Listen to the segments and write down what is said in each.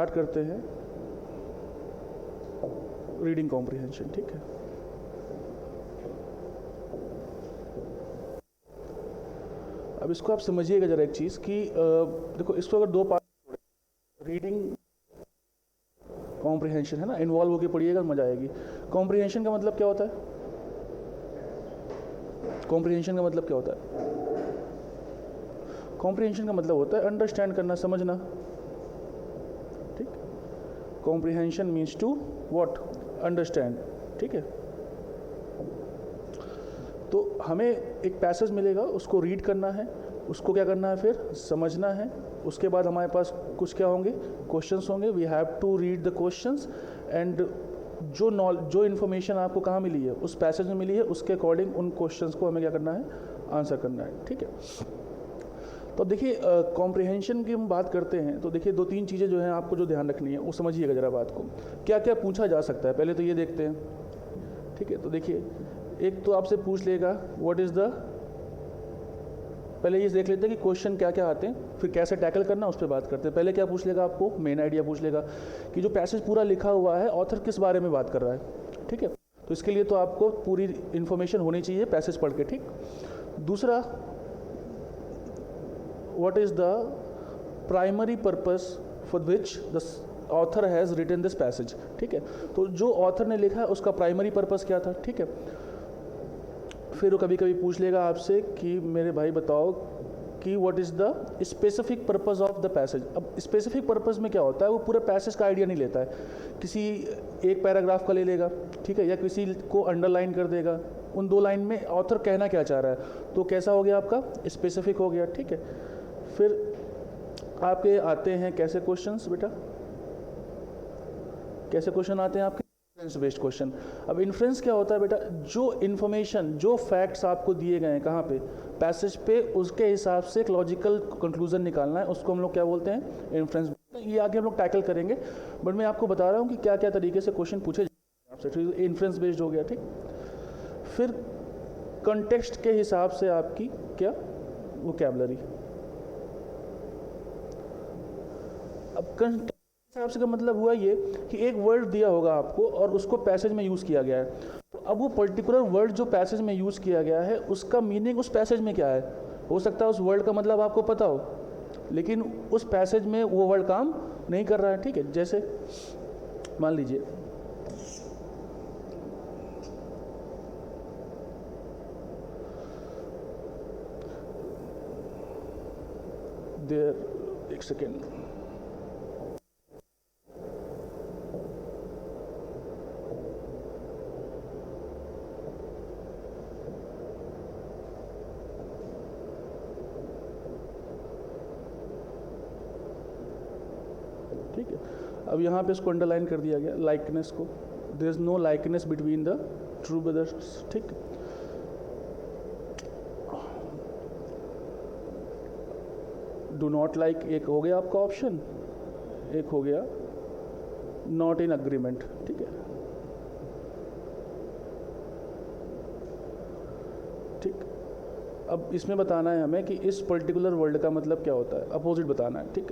Start करते हैं reading comprehension. ठीक है, अब इसको आप समझिएगा जरा एक चीज़ कि देखो, इसको अगर दो पार्ट, रीडिंग कॉम्प्रिहेंशन है ना, इन्वॉल्व होकर पढ़िएगा मजा आएगी। कॉम्प्रिहेंशन का मतलब क्या होता है? कॉम्प्रिहेंशन का मतलब क्या होता है? कॉम्प्रिहेंशन का मतलब होता है अंडरस्टैंड करना, समझना। ठीक, comprehension means to what? Understand. ठीक है, तो हमें एक पैसेज मिलेगा, उसको रीड करना है, उसको क्या करना है, फिर समझना है। उसके बाद हमारे पास कुछ क्या होंगे? क्वेश्चंस होंगे। We have to read the questions and जो इन्फॉर्मेशन आपको कहाँ मिली है, उस पैसेज में मिली है, उसके अकॉर्डिंग उन क्वेश्चंस को हमें क्या करना है? आंसर करना है। ठीक है, तो देखिए कॉम्प्रिहेंशन की हम बात करते हैं तो देखिए दो तीन चीज़ें जो हैं आपको जो ध्यान रखनी है वो समझिएगा ज़रा बात को। क्या क्या पूछा जा सकता है पहले तो ये देखते हैं। ठीक है, तो देखिए एक तो आपसे पूछ लेगा व्हाट इज़ द, पहले ये देख लेते हैं कि क्वेश्चन क्या क्या आते हैं, फिर कैसे टैकल करना उस पर बात करते हैं। पहले क्या पूछ लेगा आपको? मेन आइडिया पूछ लेगा कि जो पैसेज पूरा लिखा हुआ है ऑथर किस बारे में बात कर रहा है। ठीक है, तो इसके लिए तो आपको पूरी इन्फॉर्मेशन होनी चाहिए पैसेज पढ़ के। ठीक, दूसरा what is the primary purpose for which the author has written this passage। ठीक है, तो जो ऑथर ने लिखा है उसका प्राइमरी पर्पस क्या था। ठीक है, फिर वो कभी कभी पूछ लेगा आपसे कि मेरे भाई बताओ कि what is the specific purpose of the passage. अब स्पेसिफिक पर्पस में क्या होता है, वो पूरे पैसेज का आइडिया नहीं लेता है, किसी एक पैराग्राफ का ले लेगा। ठीक है, या किसी को अंडरलाइन कर देगा, उन दो लाइन में ऑथर कहना क्या चाह रहा है, तो कैसा हो गया आपका? स्पेसिफिक हो गया। ठीक है, फिर आपके आते हैं कैसे क्वेश्चंस बेटा? कैसे क्वेश्चन आते हैं आपके? Inference based question. अब इन्फ्रेंस क्या होता है बेटा? जो इन्फॉर्मेशन, जो फैक्ट्स आपको दिए गए हैं कहाँ पे? पैसेज पे, उसके हिसाब से एक लॉजिकल कंक्लूजन निकालना है, उसको हम लोग क्या बोलते हैं? इन्फ्रेंस। ये आगे हम लोग टैकल करेंगे, बट मैं आपको बता रहा हूँ कि क्या क्या तरीके से क्वेश्चन पूछे आपसे। इन्फ्रेंस बेस्ड हो गया। ठीक, फिर कंटेक्स्ट के हिसाब से आपकी क्या? वोकैबुलरी। अब कंटेक्स्ट के हिसाब से का मतलब हुआ ये कि एक वर्ड दिया होगा आपको और उसको पैसेज में यूज़ किया गया है, तो अब वो पर्टिकुलर वर्ड जो पैसेज में यूज़ किया गया है उसका मीनिंग उस पैसेज में क्या है? हो सकता है उस वर्ड का मतलब आपको पता हो, लेकिन उस पैसेज में वो वर्ड काम नहीं कर रहा है। ठीक है, जैसे मान लीजिए देयर, एक सेकेंड, ठीक है, अब यहाँ पे इसको अंडरलाइन कर दिया गया, लाइकनेस को। There is no likeness between the true brothers. ठीक, डू नॉट लाइक एक हो गया आपका ऑप्शन, एक हो गया नॉट इन अग्रीमेंट। ठीक है, ठीक, अब इसमें बताना है हमें कि इस पर्टिकुलर वर्ड का मतलब क्या होता है, अपोजिट बताना है। ठीक,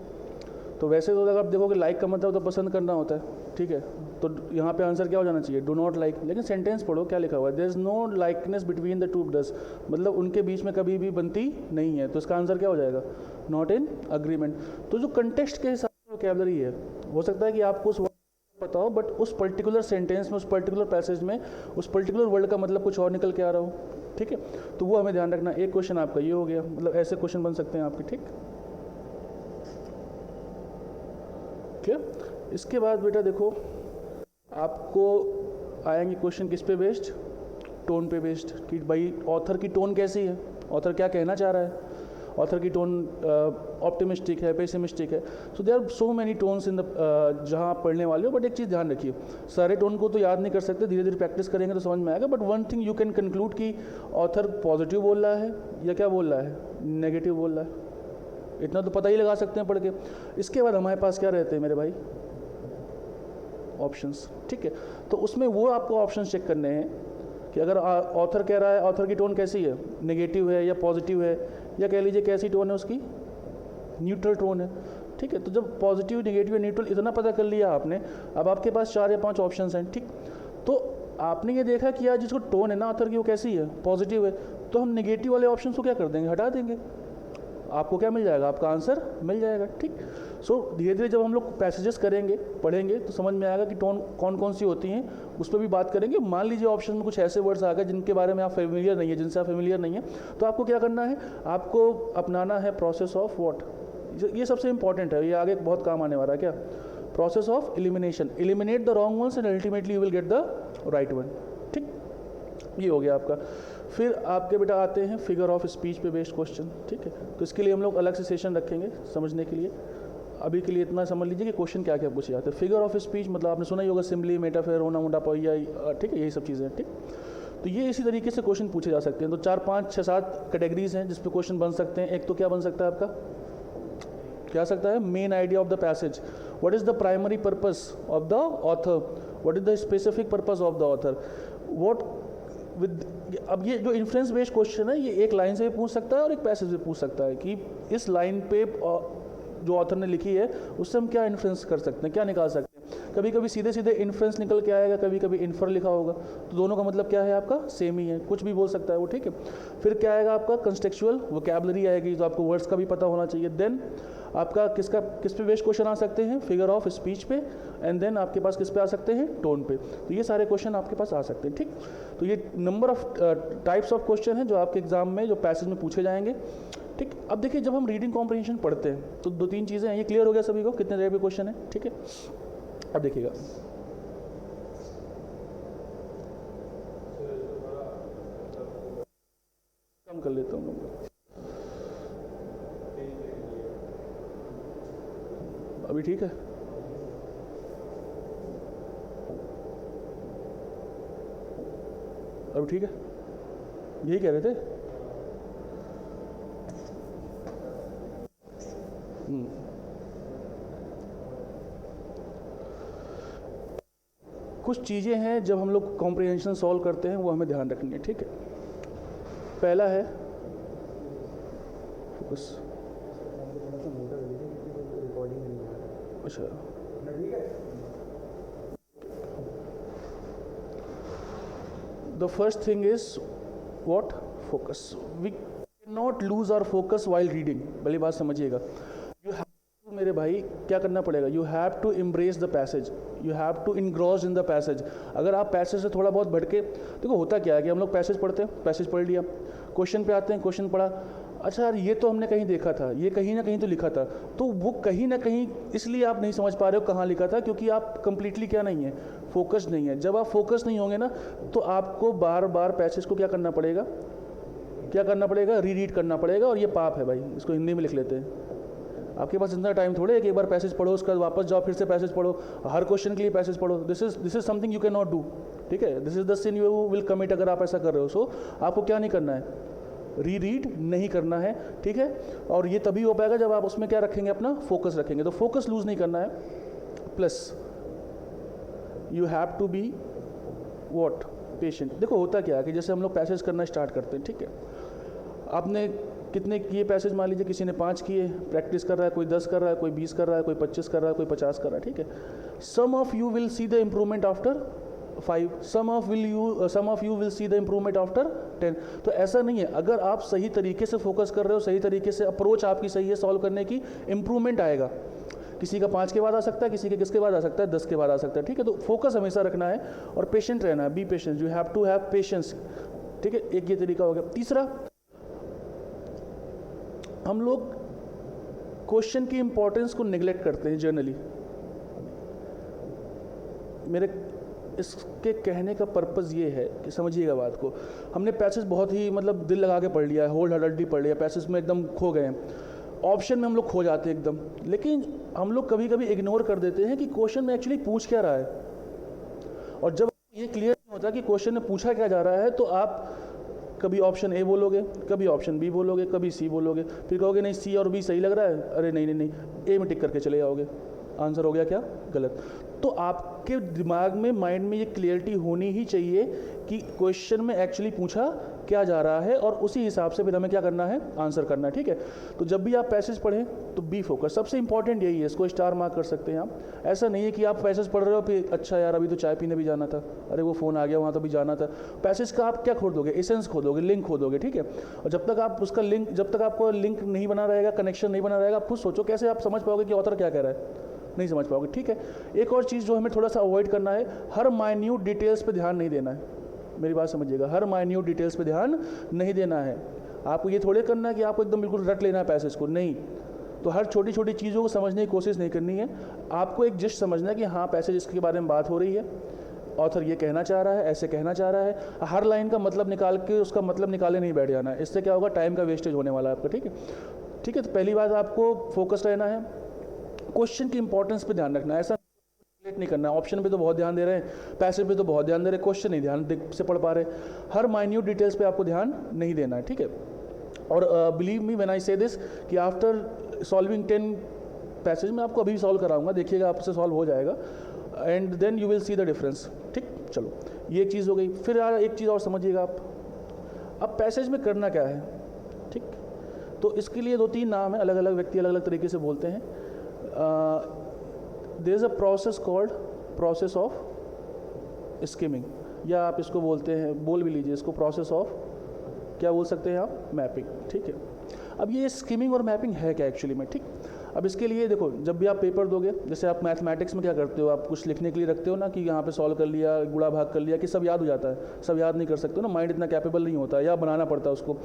तो वैसे तो अगर आप देखोगे लाइक का मतलब तो पसंद करना होता है। ठीक है, तो यहाँ पे आंसर क्या हो जाना चाहिए? Do not like. लेकिन सेंटेंस पढ़ो क्या लिखा हुआ है? There is no likeness between the two brothers, मतलब उनके बीच में कभी भी बनती नहीं है, तो इसका आंसर क्या हो जाएगा? Not in agreement. तो जो कंटेक्स्ट के हिसाब से वोकैबुलरी है, हो सकता है कि आपको उस पता हो, बट उस पर्टिकुलर सेंटेंस में, उस पर्टिकुलर पैसेज में, उस पर्टिकुलर वर्ड का मतलब कुछ और निकल के आ रहा हो। ठीक है, तो वो हमें ध्यान रखना। एक क्वेश्चन आपका ये हो गया, मतलब ऐसे क्वेश्चन बन सकते हैं आपके। ठीक, क्या? इसके बाद बेटा देखो आपको आएंगे क्वेश्चन किस पे बेस्ड? टोन पे बेस्ड, कि भाई ऑथर की टोन कैसी है, ऑथर क्या कहना चाह रहा है, ऑथर की टोन ऑप्टिमिस्टिक है, पेसिमिस्टिक है। So there are so many tones in the, जहाँ आप पढ़ने वाले हो। बट एक चीज़ ध्यान रखिए, सारे टोन को तो याद नहीं कर सकते, धीरे धीरे प्रैक्टिस करेंगे तो समझ में आएगा। But one thing you can conclude कि ऑथर पॉजिटिव बोल रहा है या क्या बोल रहा है, नेगेटिव बोल रहा है, इतना तो पता ही लगा सकते हैं पढ़ के। इसके बाद हमारे पास क्या रहते हैं मेरे भाई? ऑप्शंस। ठीक है, तो उसमें वो आपको ऑप्शंस चेक करने हैं कि अगर ऑथर कह रहा है, ऑथर की टोन कैसी है, नेगेटिव है या पॉजिटिव है, या कह लीजिए कैसी टोन है उसकी, न्यूट्रल टोन है, ठीक है। तो जब पॉजिटिव, नेगेटिव, न्यूट्रल इतना पता कर लिया आपने, अब आपके पास 4 या 5 ऑप्शंस हैं, ठीक। तो आपने ये देखा कि यार जिसको टोन है ना ऑथर की वो कैसी है, पॉजिटिव है, तो हम नेगेटिव वाले ऑप्शन को क्या कर देंगे, हटा देंगे। आपको क्या मिल जाएगा, आपका आंसर मिल जाएगा, ठीक। सो धीरे धीरे जब हम लोग पैसेजेस करेंगे, पढ़ेंगे, तो समझ में आएगा कि टोन कौन कौन सी होती हैं, उस पर भी बात करेंगे। मान लीजिए ऑप्शन में कुछ ऐसे वर्ड्स आ गए जिनके बारे में आप फेमिलियर नहीं है, जिनसे आप फेमिलियर नहीं है, तो आपको क्या करना है, आपको अपनाना है प्रोसेस ऑफ व्हाट, ये सबसे इंपॉर्टेंट है, ये आगे बहुत काम आने वाला है। क्या, process of elimination, eliminate the wrong ones and ultimately you will get the right one, ठीक। ये हो गया आपका। फिर आपके बेटा आते हैं फिगर ऑफ स्पीच पे बेस्ड क्वेश्चन, ठीक है। तो इसके लिए हम लोग अलग से सेशन रखेंगे समझने के लिए। अभी के लिए इतना समझ लीजिए कि क्वेश्चन क्या क्या पूछे जाते हैं। फिगर ऑफ स्पीच मतलब आपने सुना ही होगा, सिम्बली, मेटाफर, ओना मोटा पोइया, ठीक है, यही सब चीज़ें, ठीक। तो ये इसी तरीके से क्वेश्चन पूछे जा सकते हैं। तो 4, 5, 6, 7 कैटेगरीज हैं जिस पे क्वेश्चन बन सकते हैं। एक तो क्या बन सकता है आपका, क्या सकता है, main idea of the passage, what is the primary purpose of the author, what is the specific purpose of the author, what with. अब ये जो इन्फ्रेंस बेस्ड क्वेश्चन है, ये एक लाइन से भी पूछ सकता है और एक पैसेज से पूछ सकता है कि इस लाइन पे जो ऑथर ने लिखी है उससे हम क्या इन्फ्रेंस कर सकते हैं, क्या निकाल सकते हैं। कभी कभी सीधे सीधे इन्फ्रेंस निकल के आएगा, कभी कभी इन्फर लिखा होगा, तो दोनों का मतलब क्या है आपका, सेम ही है, कुछ भी बोल सकता है वो, ठीक है। फिर क्या आएगा आपका, कंटेक्चुअल वोकैबुलरी आएगी, तो आपको वर्ड्स का भी पता होना चाहिए। देन आपका किस पे बेस्ड क्वेश्चन आ सकते हैं, फिगर ऑफ स्पीच पे, एंड देन आपके पास किस पे आ सकते हैं, टोन पे। तो ये सारे क्वेश्चन आपके पास आ सकते हैं, ठीक। तो ये number of types of question हैं जो आपके एग्जाम में, जो पैसेज में पूछे जाएंगे, ठीक। अब देखिए जब हम रीडिंग कॉम्प्रिहेंशन पढ़ते हैं तो 2-3 चीज़ें हैं, ये क्लियर हो गया सभी को, कितने टाइप के क्वेश्चन है, ठीक है। अब देखिएगा, कम कर लेता हूँ, अभी ठीक है। अभी ठीक है, यही कह रहे थे। कुछ चीज़ें हैं जब हम लोग कॉम्प्रिहेंशन सॉल्व करते हैं वो हमें ध्यान रखनी है, ठीक है। पहला है फोकस। अच्छा, the first thing is what, focus. We can not lose our focus while reading. पहली बात समझिएगा, यू हैव टू, मेरे भाई क्या करना पड़ेगा, you have to embrace the passage, you have to engross in the passage. अगर आप पैसेज से थोड़ा बहुत भटके, देखो होता क्या है कि हम लोग पैसेज पढ़ते हैं, पैसेज पढ़ लिया, क्वेश्चन पे आते हैं, क्वेश्चन पढ़ा, अच्छा यार ये तो हमने कहीं देखा था, ये कहीं ना कहीं तो लिखा था, तो वो कहीं ना कहीं इसलिए आप नहीं समझ पा रहे हो कहाँ लिखा था, क्योंकि आप कंप्लीटली क्या नहीं है, फोकस नहीं है। जब आप फोकस नहीं होंगे ना, तो आपको बार बार पैसेज को क्या करना पड़ेगा, क्या करना पड़ेगा, रीरीड करना पड़ेगा, और ये पाप है भाई, इसको हिंदी में लिख लेते हैं। आपके पास इतना टाइम थोड़े है कि एक बार पैसेज पढ़ो, उसके बाद वापस जाओ, फिर से पैसेज पढ़ो, हर क्वेश्चन के लिए पैसेज पढ़ो। This is something you can not do, ठीक है। This is the sin you will commit अगर आप ऐसा कर रहे हो। सो आपको क्या नहीं करना है, रीड नहीं करना है, ठीक है। और ये तभी हो पाएगा जब आप उसमें क्या रखेंगे, अपना फोकस रखेंगे। तो फोकस लूज नहीं करना है, plus you have to be what, patient. देखो होता क्या है कि जैसे हम लोग पैसेज करना स्टार्ट करते हैं, ठीक है, आपने कितने किए पैसेज, मान लीजिए किसी ने 5 किए, प्रैक्टिस कर रहा है, कोई 10 कर रहा है, कोई 20 कर रहा है, कोई 25 कर रहा है, कोई 50 कर रहा है, ठीक है। Some of you will see the improvement after 5, some of you will see the improvement after 10। तो ऐसा नहीं है, अगर आप सही तरीके से फोकस कर रहे हो, सही तरीके से अप्रोच आपकी सही है सॉल्व करने की, इम्प्रूवमेंट आएगा। किसी का 5 के बाद आ सकता है, किसी के किसके बाद आ सकता है, 10 के बाद आ सकता है, ठीक है। तो फोकस हमेशा रखना है और पेशेंट रहना है, be patient, you have to have patience, ठीक है। एक ये तरीका हो गया। तीसरा, हम लोग क्वेश्चन की इंपॉर्टेंस को निगलेक्ट करते हैं जनरली। मेरे इसके कहने का पर्पज़ ये है कि समझिएगा बात को, हमने पैसेज बहुत ही मतलब दिल लगा के पढ़ लिया है, होल्ड हार्टेडली पढ़ लिया, पैसेज में एकदम खो गए हैं, ऑप्शन में हम लोग खो जाते हैं एकदम। लेकिन हम लोग कभी कभी इग्नोर कर देते हैं कि क्वेश्चन में एक्चुअली पूछ क्या रहा है। और जब ये क्लियर नहीं होता कि क्वेश्चन में पूछा क्या जा रहा है, तो आप कभी ऑप्शन ए बोलोगे, कभी ऑप्शन बी बोलोगे, कभी सी बोलोगे, फिर कहोगे नहीं सी और बी सही लग रहा है, अरे नहीं नहीं नहीं, ए में टिक करके चले जाओगे, आंसर हो गया क्या, गलत। तो आपके दिमाग में, माइंड में ये क्लियरिटी होनी ही चाहिए कि क्वेश्चन में एक्चुअली पूछा क्या जा रहा है और उसी हिसाब से फिर हमें क्या करना है, आंसर करना है, ठीक है। तो जब भी आप पैसेज पढ़ें तो बी फोकस, सबसे इंपॉर्टेंट यही है, इसको स्टार मार्क कर सकते हैं आप। ऐसा नहीं है कि आप पैसेज पढ़ रहे हो फिर अच्छा यार अभी तो चाय पीने भी जाना था, अरे वो फ़ोन आ गया वहाँ तो भी जाना था। पैसेज का आप क्या खोदोगे, एसेंस खोदोगे, लिंक खोदोगे, ठीक है। और जब तक आप उसका लिंक, जब तक आपको लिंक नहीं बना रहेगा, कनेक्शन नहीं बना रहेगा, आप खुद सोचो कैसे आप समझ पाओगे कि ऑथर क्या कह रहा है, नहीं समझ पाओगे, ठीक है। एक और चीज़ जो हमें थोड़ा सा अवॉइड करना है, हर माइन्यूट डिटेल्स पे ध्यान नहीं देना है, मेरी बात समझिएगा, हर माइन्यूट डिटेल्स पे ध्यान नहीं देना है। आपको ये थोड़े करना है कि आपको एकदम बिल्कुल रट लेना है पैसेज को, नहीं। तो हर छोटी छोटी चीज़ों को समझने की कोशिश नहीं करनी है, आपको एक जस्ट समझना है कि हाँ पैसेज इसके बारे में बात हो रही है, ऑथर ये कहना चाह रहा है, ऐसे कहना चाह रहा है। हर लाइन का मतलब निकाल के उसका मतलब निकाले नहीं बैठ जाना है, इससे क्या होगा, टाइम का वेस्टेज होने वाला है आपका, ठीक है। ठीक है, तो पहली बात आपको फोकस रहना है, क्वेश्चन की इंपॉर्टेंस पे ध्यान रखना है, ऐसा नहीं करना है। ऑप्शन पे तो बहुत ध्यान दे रहे हैं, पैसेज पे तो बहुत ध्यान दे रहे हैं, क्वेश्चन नहीं ध्यान से पढ़ पा रहे, हर माइन्यूट डिटेल्स पे आपको ध्यान नहीं देना है, ठीक है। और बिलीव मी व्हेन आई से दिस कि आफ्टर सॉल्विंग 10 पैसेज, मैं आपको अभी सॉल्व कराऊंगा, देखिएगा आपसे सॉल्व हो जाएगा, and then you will see the difference, ठीक। चलो ये एक चीज़ हो गई। फिर यार एक चीज़ और समझिएगा आप, अब पैसेज में करना क्या है, ठीक। तो इसके लिए 2-3 नाम है, अलग अलग व्यक्ति अलग अलग तरीके से बोलते हैं। There is a process called process of skimming, या आप इसको बोलते हैं, बोल भी लीजिए इसको, प्रोसेस ऑफ क्या बोल सकते हैं आप, मैपिंग, ठीक है। अब ये स्किमिंग और मैपिंग है क्या एक्चुअली में, ठीक। अब इसके लिए देखो, जब भी आप पेपर दोगे, जैसे आप मैथमेटिक्स में क्या करते हो, आप कुछ लिखने के लिए रखते हो ना कि यहाँ पे सॉल्व कर लिया, गुणा भाग कर लिया, कि सब याद हो जाता है, सब याद नहीं कर सकते हो ना, माइंड इतना कैपेबल नहीं होता है, या बनाना पड़ता है उसको।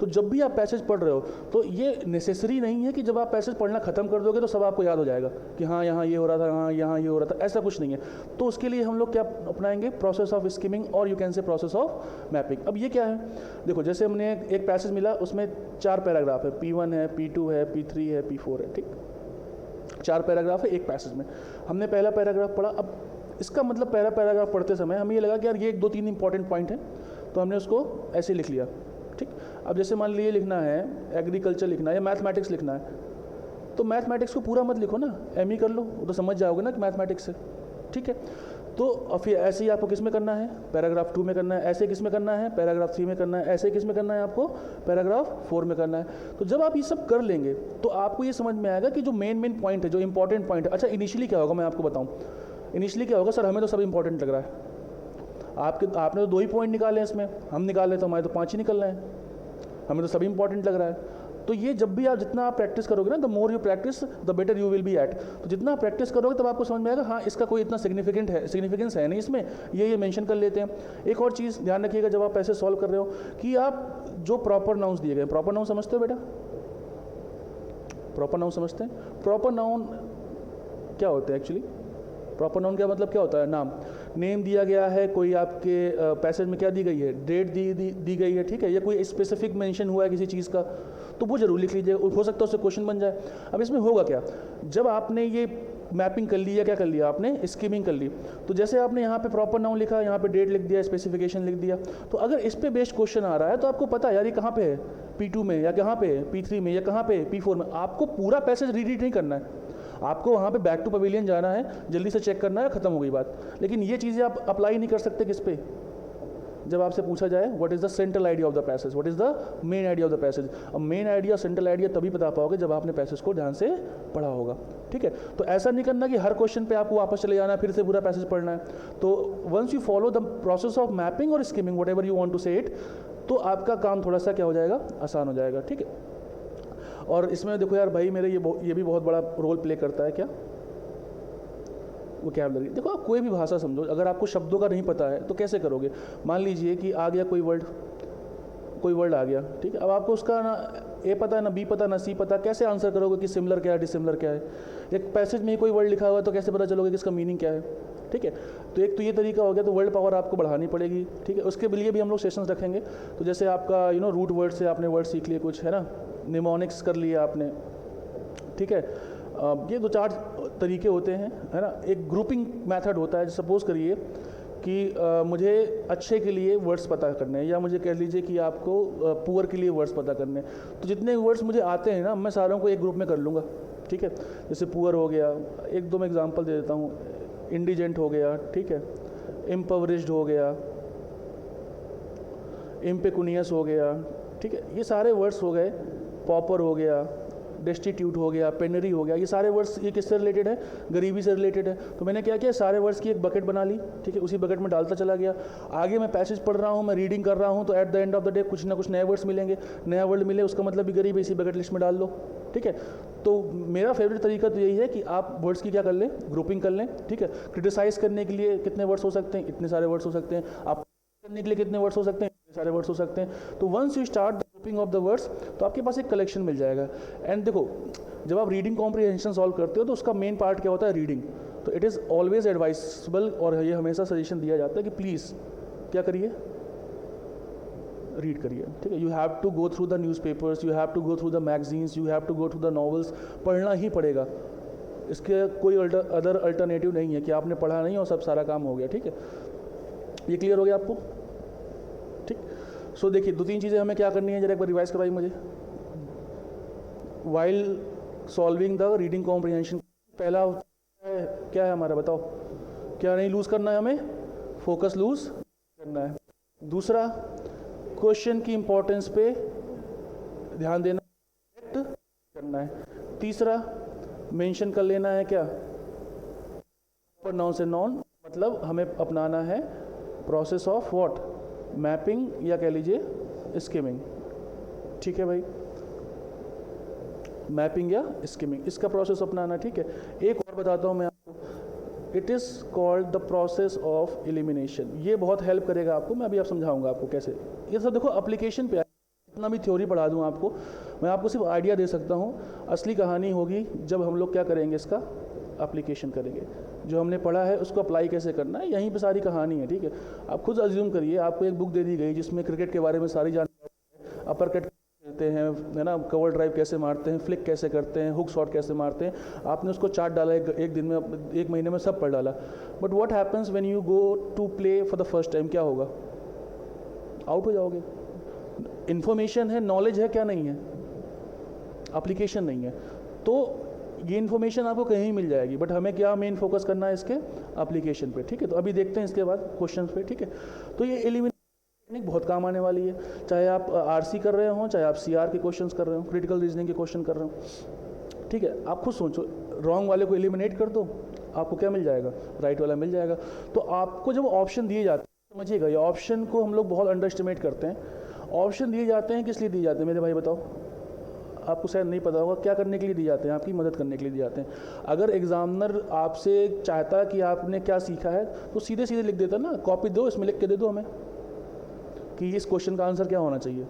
तो जब भी आप पैसेज पढ़ रहे हो तो ये नेसेसरी नहीं है कि जब आप पैसेज पढ़ना खत्म कर दोगे तो सब आपको याद हो जाएगा कि हाँ यहाँ ये हो रहा था, हाँ यहाँ ये हो रहा था, ऐसा कुछ नहीं है। तो उसके लिए हम लोग क्या अपनाएंगे, प्रोसेस ऑफ स्किमिंग, और you can say process of mapping. अब ये क्या है, देखो जैसे हमने एक पैसेज मिला, उसमें 4 पैराग्राफ है, P1 है, P2 है, P3 है, P4 है, ठीक। 4 पैराग्राफ है एक पैसेज में। हमने पहला पैराग्राफ पढ़ा, अब इसका मतलब पहला पैराग्राफ पढ़ते समय हमें ये लगा कि यार ये 1-2-3 इंपॉर्टेंट पॉइंट है, तो हमने उसको ऐसे लिख लिया, ठीक। अब जैसे मान लीजिए लिखना है एग्रीकल्चर लिखना है या मैथमेटिक्स लिखना है, तो मैथमेटिक्स को पूरा मत लिखो ना, एम कर लो, वो तो समझ जाओगे ना कि मैथमेटिक्स है, ठीक है। तो फिर ऐसे ही आपको किस में करना है, पैराग्राफ 2 में करना है, ऐसे किस में करना है, पैराग्राफ 3 में करना है, ऐसे किस में करना है, आपको पैराग्राफ 4 में करना है। तो जब आप ये सब कर लेंगे तो आपको ये समझ में आएगा कि जो मेन पॉइंट है, जो इंपॉर्टेंट पॉइंट है। अच्छा इनिशियली क्या होगा, मैं आपको बताऊं, इनिशियली क्या होगा, सर हमें तो सब इंपॉर्टेंट लग रहा है, आपने तो 2 ही पॉइंट निकाले हैं इसमें, हम निकाले तो हमारे तो 5 ही निकल रहे हैं, हमें तो सब इंपॉर्टेंट लग रहा है। तो ये जब भी आप जितना आप प्रैक्टिस करोगे ना, the more you practice the better you will be at. तो जितना आप प्रैक्टिस करोगे तब आपको समझ में आएगा हाँ इसका कोई इतना सिग्निफिकेंस है नहीं इसमें, ये मेंशन कर लेते हैं। एक और चीज़ ध्यान रखिएगा जब आप ऐसे सॉल्व कर रहे हो कि आप जो प्रॉपर नाउन्स दिए गए, प्रॉपर नाउन समझते हो बेटा, प्रॉपर नाउन समझते हैं, प्रॉपर नाउन क्या होते हैं एक्चुअली, प्रॉपर नाउन का मतलब क्या होता है, नाम, नेम दिया गया है, कोई आपके पैसेज में क्या दी गई है, डेट दी गई है, ठीक है, या कोई स्पेसिफिक मेंशन हुआ है किसी चीज़ का, तो वो जरूर लिख लीजिए, हो सकता है उससे क्वेश्चन बन जाए। अब इसमें होगा क्या, जब आपने ये मैपिंग कर ली या क्या कर लिया, आपने स्कीमिंग कर ली, तो जैसे आपने यहाँ पे प्रॉपर नाउन लिखा, यहाँ पे डेट लिख दिया, स्पेसिफिकेशन लिख दिया, तो अगर इस पे बेस्ड क्वेश्चन आ रहा है तो आपको पता है यार ये कहाँ पे है, P2 में, या कहाँ पे है P3 में, या कहाँ पे P4 में। आपको पूरा पैसेज रीड नहीं करना है, आपको वहाँ पे बैक टू पवेलियन जाना है, जल्दी से चेक करना है, खत्म हो गई बात। लेकिन ये चीज़ें आप अप्लाई नहीं कर सकते किस पे, जब आपसे पूछा जाए what is the central idea of the passage, what is the main idea of the passage. अब मेन आइडिया सेंट्रल आइडिया तभी बता पाओगे जब आपने पैसेज को ध्यान से पढ़ा होगा, ठीक है। तो ऐसा नहीं करना कि हर क्वेश्चन पे आपको वापस चले जाना है, फिर से पूरा पैसेज पढ़ना है। तो once you follow the process of mapping और skimming, whatever you want to say it, तो आपका काम थोड़ा सा क्या हो जाएगा, आसान हो जाएगा, ठीक है। और इसमें देखो यार भाई मेरे ये भी बहुत बड़ा रोल प्ले करता है, क्या वोकैबुलरी। देखो आप कोई भी भाषा समझो, अगर आपको शब्दों का नहीं पता है तो कैसे करोगे। मान लीजिए कि आ गया कोई वर्ड आ गया, ठीक है, अब आपको उसका ना ए पता, ना बी पता, ना सी पता, कैसे आंसर करोगे कि सिमिलर क्या है, डिसिमिलर क्या है। एक पैसेज में कोई वर्ड लिखा हुआ है तो कैसे पता चलोगे कि इसका मीनिंग क्या है, ठीक है। तो एक तो ये तरीका हो गया, तो वर्ड पावर आपको बढ़ानी पड़ेगी, ठीक है। उसके लिए भी हम लोग सेशंस रखेंगे। तो जैसे आपका रूट वर्ड से आपने वर्ड सीख लिए कुछ, है ना, निमोनिक्स कर लिया आपने, ठीक है। ये 2-4 तरीके होते हैं, है ना। एक ग्रुपिंग मेथड होता है, सपोज करिए कि मुझे अच्छे के लिए वर्ड्स पता करने हैं, या मुझे कह लीजिए कि आपको पुअर के लिए वर्ड्स पता करने हैं। तो जितने वर्ड्स मुझे आते हैं ना, मैं सारों को एक ग्रुप में कर लूँगा, ठीक है। जैसे पुअर हो गया, 1-2 मैं एग्जांपल दे देता हूँ, इंडिजेंट हो गया, ठीक है, इम्पवरिश्ड हो गया, इम्पेकुनियस हो गया, ठीक है, ये सारे वर्ड्स हो गए, पॉपर हो गया, डेस्टिट्यूट हो गया, पेनरी हो गया, ये सारे वर्ड्स ये किससे रिलेटेड है, गरीबी से रिलेटेड है। तो मैंने क्या किया, सारे वर्ड्स की एक बकेट बना ली, ठीक है, उसी बकेट में डालता चला गया। आगे मैं पैसेज पढ़ रहा हूँ, मैं रीडिंग कर रहा हूँ, तो at the end of the day कुछ ना कुछ नए वर्ड्स मिलेंगे, नया वर्ड मिले उसका मतलब भी गरीब है, इसी बकेट लिस्ट में डाल लो, ठीक है। तो मेरा फेवरेट तरीका तो यही है कि आप वर्ड्स की क्या कर लें, ग्रुपिंग कर लें, ठीक है। क्रिटिसाइज करने के लिए कितने वर्ड्स हो सकते हैं, इतने सारे वर्ड्स हो सकते हैं। आप करने के लिए कितने वर्ड्स हो सकते हैं, इतने सारे वर्ड्स हो सकते हैं। तो once you start the grouping of the words, तो आपके पास एक कलेक्शन मिल जाएगा। एंड देखो, जब आप रीडिंग कॉम्प्रिहेंशन सॉल्व करते हो तो उसका मेन पार्ट क्या होता है, रीडिंग। तो इट इज़ ऑलवेज एडवाइसेबल, और ये हमेशा सजेशन दिया जाता है कि प्लीज़ क्या करिए, रीड करिए, ठीक है। You have to go through the newspapers, you have to go through the magazines, you have to go through the novels, पढ़ना ही पड़ेगा, इसके कोई अदर अल्टरनेटिव नहीं है कि आपने पढ़ा नहीं और सब सारा काम हो गया, ठीक है। ये क्लियर हो गया आपको, ठीक। सो देखिए, दो तीन चीज़ें हमें क्या करनी है, जरा एक बार रिवाइज करवाइए मुझे। While solving the reading comprehension, पहला क्या है हमारा, बताओ, क्या नहीं लूज़ करना है हमें, फोकस लूज़ करना है। दूसरा, क्वेश्चन की इंपॉर्टेंस पे ध्यान देना करना है। तीसरा, मेंशन कर लेना है क्या, पर नाउन से नॉन, मतलब हमें अपनाना है प्रोसेस ऑफ व्हाट, मैपिंग, या कह लीजिए स्किमिंग, ठीक है भाई, मैपिंग या स्किमिंग, इसका प्रोसेस अपनाना, ठीक है। एक और बताता हूँ मैं आपको, it is called the process of elimination. ये बहुत हेल्प करेगा आपको, मैं अभी आप समझाऊंगा आपको कैसे। ये सब देखो एप्लीकेशन पे, इतना भी थ्योरी पढ़ा दूँ आपको, मैं आपको सिर्फ आइडिया दे सकता हूँ। असली कहानी होगी जब हम लोग क्या करेंगे, इसका एप्लीकेशन करेंगे, जो हमने पढ़ा है उसको अप्लाई कैसे करना है, यहीं पे सारी कहानी है, ठीक है। आप खुद अज्यूम करिए, आपको एक बुक दे दी गई जिसमें क्रिकेट के बारे में सारी जानकारी, अपर कट करते हैं, है ना, कवर ड्राइव कैसे मारते हैं, फ्लिक कैसे करते हैं, हुक शॉट कैसे मारते हैं, आपने उसको चार्ट डाला एक दिन में, एक महीने में सब पढ़ डाला। But what happens when you go to play for the first time, क्या होगा, आउट हो जाओगे। इन्फॉर्मेशन है, नॉलेज है, क्या नहीं है, एप्लीकेशन नहीं है। तो ये इन्फॉर्मेशन आपको कहीं मिल जाएगी, बट हमें क्या मेन फोकस करना है, इसके एप्लीकेशन पे, ठीक है। तो अभी देखते हैं इसके बाद क्वेश्चन पे, ठीक है। तो ये एलिमिनेशन टेक्निक बहुत काम आने वाली है, चाहे आप आरसी कर रहे हो, चाहे आप सीआर के क्वेश्चंस कर रहे हो, क्रिटिकल रीजनिंग के क्वेश्चन कर रहे हो, ठीक है। आप खुद सोचो, रॉन्ग वाले को एलिमिनेट कर दो, आपको क्या मिल जाएगा, राइट वाला मिल जाएगा। तो आपको जब ऑप्शन दिए जाते हैं, समझिएगा, ये ऑप्शन को हम लोग बहुत अंडर एस्टिमेट करते हैं। ऑप्शन दिए जाते हैं किस लिए दिए जाते हैं मेरे भाई, बताओ, आपको शायद नहीं पता होगा, क्या करने के लिए दिए जाते हैं, आपकी मदद करने के लिए दिए जाते हैं। अगर एग्जामिनर आपसे चाहता कि आपने क्या सीखा है, तो सीधे सीधे लिख देता ना, कॉपी दो, इसमें लिख के दे दो हमें कि इस क्वेश्चन का आंसर क्या होना चाहिए।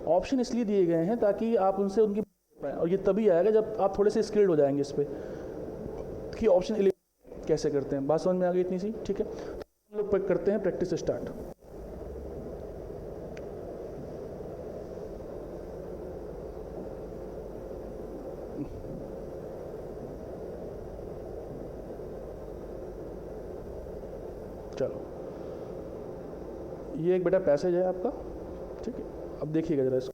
ऑप्शन इसलिए दिए गए हैं ताकि आप उनसे उनकी पाएँ, और ये तभी आएगा जब आप थोड़े से स्किल्ड हो जाएंगे इस पर कि ऑप्शन कैसे करते हैं। बात समझ में आ गई इतनी सी, ठीक है। तो हम लोग करते हैं प्रैक्टिस स्टार्ट। चलो, ये एक बेटा पैसेज है आपका, ठीक है। अब देखिएगा जरा इसको,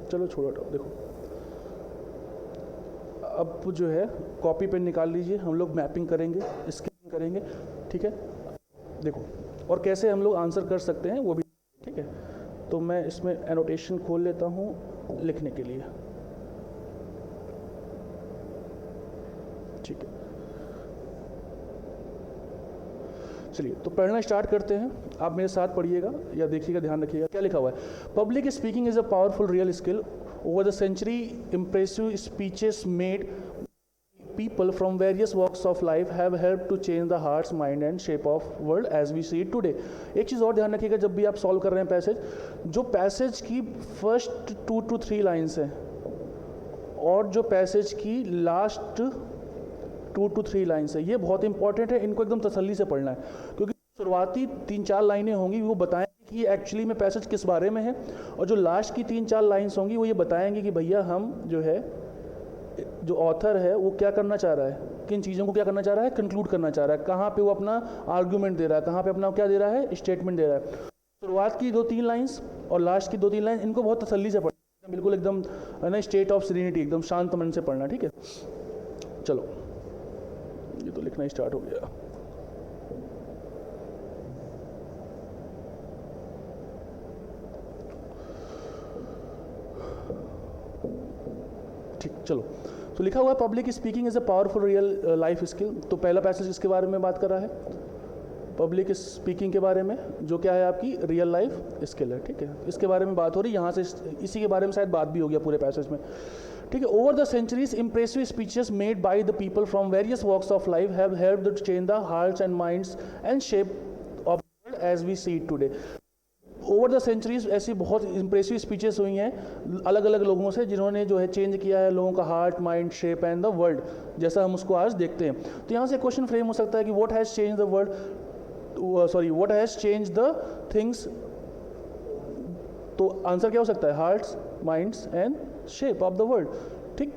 चलो छोड़ो हटाओ, देखो अब जो है कॉपी पेन निकाल लीजिए, हम लोग मैपिंग करेंगे, स्किमिंग करेंगे, ठीक है। देखो, और कैसे हम लोग आंसर कर सकते हैं वो भी, ठीक है। तो मैं इसमें एनोटेशन खोल लेता हूँ लिखने के लिए, ठीक है। चलिए, तो पढ़ना स्टार्ट करते हैं। आप मेरे साथ पढ़िएगा या देखिएगा, ध्यान रखिएगा क्या लिखा हुआ है। Public speaking is a powerful real skill. Over the century impressive speeches made people from various walks of life have helped to change the hearts, mind and shape of world as we see it today। एक चीज़ और ध्यान रखिएगा, जब भी आप solve कर रहे हैं पैसेज, जो पैसेज की फर्स्ट 2 to 3 लाइन्स हैं और जो पैसेज की लास्ट 2 to 3 लाइन्स है, ये बहुत इंपॉर्टेंट है, इनको एकदम तसल्ली से पढ़ना है, क्योंकि शुरुआती 3-4 लाइनें होंगी वो बताएंगी कि एक्चुअली में पैसेज किस बारे में है, और जो लास्ट की 3-4 लाइन्स होंगी वो ये बताएंगी कि भैया हम जो है, जो ऑथर है वो क्या करना चाह रहा है, किन चीज़ों को क्या करना चाह रहा है, कंक्लूड करना चाह रहा है, कहाँ पे वो अपना आर्ग्यूमेंट दे रहा है, कहाँ पे अपना क्या दे रहा है, स्टेटमेंट दे रहा है। शुरुआत की 2-3 लाइन्स और लास्ट की 2-3 लाइन, इनको बहुत तसल्ली से पढ़ना, बिल्कुल एकदम है ना, स्टेट ऑफ सीरेनिटी, एकदम शांत मन से पढ़ना, ठीक है। चलो, ये तो लिखना ही स्टार्ट हो गया। ठीक, चलो। तो लिखा हुआ है public speaking is a powerful real life skill. तो पहला पैसेज इसके बारे में बात कर रहा है, पब्लिक स्पीकिंग के बारे में, जो क्या है आपकी रियल लाइफ स्किल है। ठीक है, इसके बारे में बात हो रही, यहाँ से इसी के बारे में शायद बात भी हो गया पूरे पैसेज में। ठीक है, over the centuries impressive speeches made by the people from various walks of life have helped to change the hearts and minds and shape of age we see it today. Over the centuries ऐसी बहुत impressive speeches हुई हैं अलग अलग लोगों से, जिन्होंने जो है चेंज किया है लोगों का heart, mind, shape and the world, जैसा हम उसको आज देखते हैं। तो यहाँ से क्वेश्चन फ्रेम हो सकता है कि what has change the world, what has change the things. तो आंसर क्या हो सकता है, hearts, minds and shape of the world. ठीक,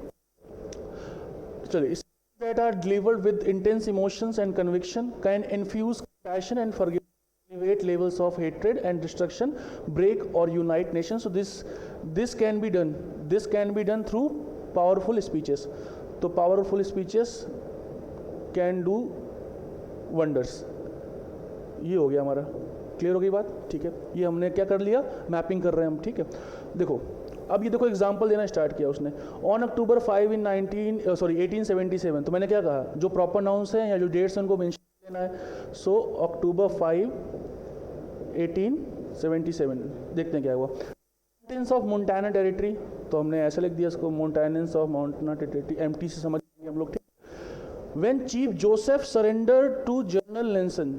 चलिए। That are delivered with intense emotions and conviction can infuse passion and forgiveness, elevate levels of hatred and destruction, break or unite nations. So this can be done through powerful speeches. तो powerful speeches can do wonders. ये हो गया हमारा, clear हो गई बात। ठीक है, ये हमने क्या कर लिया, मैपिंग कर रहे हैं हम। ठीक है, देखो अब ये देखो एग्जाम्पल देना स्टार्ट किया उसने। ऑन अक्टूबर 5 इन 1877। तो मैंने क्या कहा, जो प्रॉपर नाउंस हैं या जो डेट्स हैं उनको मेंशन देना है। सो अक्टूबर 5 1877, देखते हैं क्या हुआ। माउंटेन्स ऑफ मोन्टाना टेरिटरी, तो हमने ऐसे लिख दिया इसको, Montanans of Montana territory, MT से समझ हम लोग। ठीक, when Chief Joseph surrender to General Nelson,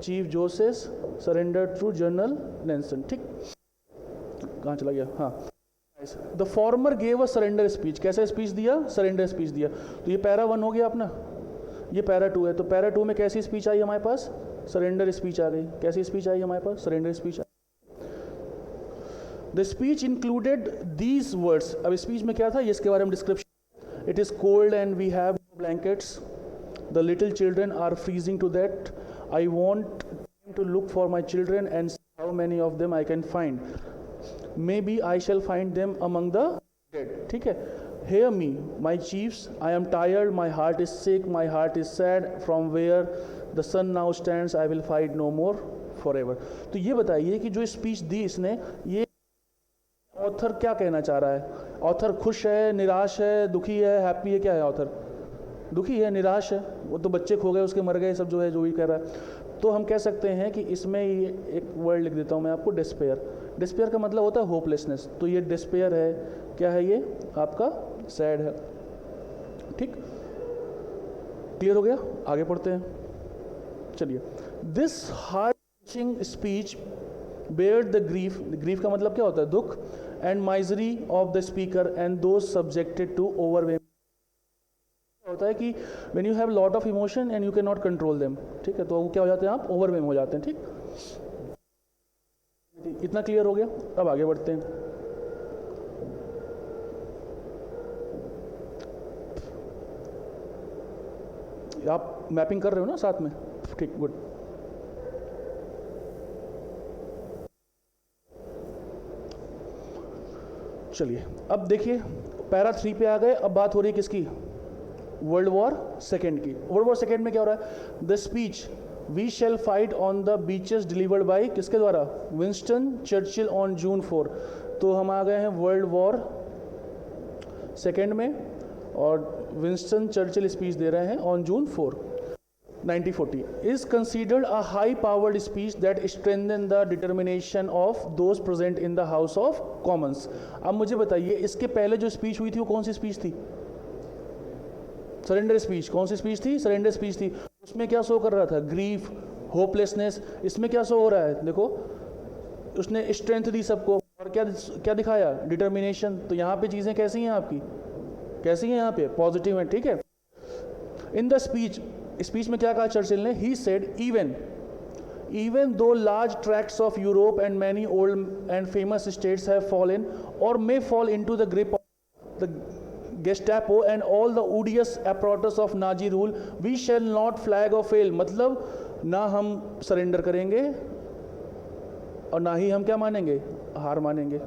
Chief Joseph surrender to General Nelson. ठीक, कहाँ चला गया, हाँ। The former gave a surrender speech, कैसा स्पीच दिया, सरेंडर स्पीच दिया। तो ये पैरा 1 हो गया अपना, ये पैरा 2 है। तो पैरा 2 में कैसी स्पीच आई हमारे पास, सरेंडर स्पीच आ गई। कैसी स्पीच आई हमारे पास, surrender speech. The speech included these words. अब स्पीच में क्या था, ये इसके बारे में description. It is cold and we have blankets, the little children are freezing to that, I want to look for my children and how many of them I can find, maybe I shall find them among the dead. ठीक है, hear me my chiefs, I am tired, my heart is sick, my heart is sad, from where the sun now stands I will fight no more forever। तो ये बताइए कि जो speech दी इसने, ये author क्या कहना चाह रहा है। ऑथर खुश है, निराश है, दुखी है, हैप्पी है, क्या है ऑथर, दुखी है, निराश है। वो तो बच्चे खो गए, उसके मर गए, सब जो है जो भी कह रहा है। तो हम कह सकते हैं कि इसमें ये एक वर्ड लिख देता हूँ मैं आपको, डिस्पेयर। डिस्पेयर का मतलब होता है होपलेसनेस। तो ये डिस्पेयर है, क्या है ये आपका, सैड है। ठीक, क्लियर हो गया, आगे पढ़ते हैं। चलिए, this heart touching speech bear the grief, grief का मतलब क्या होता है, दुख, and misery of the speaker and those subjected to overwhelm. होता है कि when you have lot of emotion and you can not control them. ठीक है, तो वो क्या हो जाते हैं, आप ओवरवेम हो जाते हैं। ठीक, इतना क्लियर हो गया, अब आगे बढ़ते हैं। आप मैपिंग कर रहे हो ना साथ में, ठीक, गुड। चलिए, अब देखिए पैरा 3 पे आ गए। अब बात हो रही है किसकी, वर्ल्ड वॉर सेकेंड की। वर्ल्ड वॉर सेकेंड में क्या हो रहा है, the speech we shall fight on the beaches delivered by, किसके द्वारा, विंस्टन चर्चिल ऑन जून 4। तो हम आ गए हैं वर्ल्ड वॉर सेकेंड में, और विंस्टन चर्चिल स्पीच दे रहे हैं on June 4 1940। Is considered a high powered speech that strengthen the determination of those present in the house of Commons. अब मुझे बताइए, इसके पहले जो स्पीच हुई थी वो कौन सी स्पीच थी, सरेंडर स्पीच। कौन सी स्पीच थी, सरेंडर स्पीच थी। उसमें क्या शो कर रहा था, ग्रीफ, होपलेसनेस। इसमें क्या शो हो रहा है, देखो उसने स्ट्रेंथ दी सबको, और क्या क्या दिखाया, डिटर्मिनेशन। तो यहाँ पे चीज़ें कैसी हैं आपकी, कैसी हैं यहाँ पे, पॉजिटिव हैं। ठीक है, इन द स्पीच, स्पीच में क्या कहा चर्चिल ने, he said even though large tracts of Europe and many old and famous states have fallen or may fall into the grip of the Gestapo and all the odious apparatus of Nazi rule, we shall not flag or fail। मतलब ना हम surrender करेंगे और ना ही हम क्या मानेंगे, हार मानेंगे।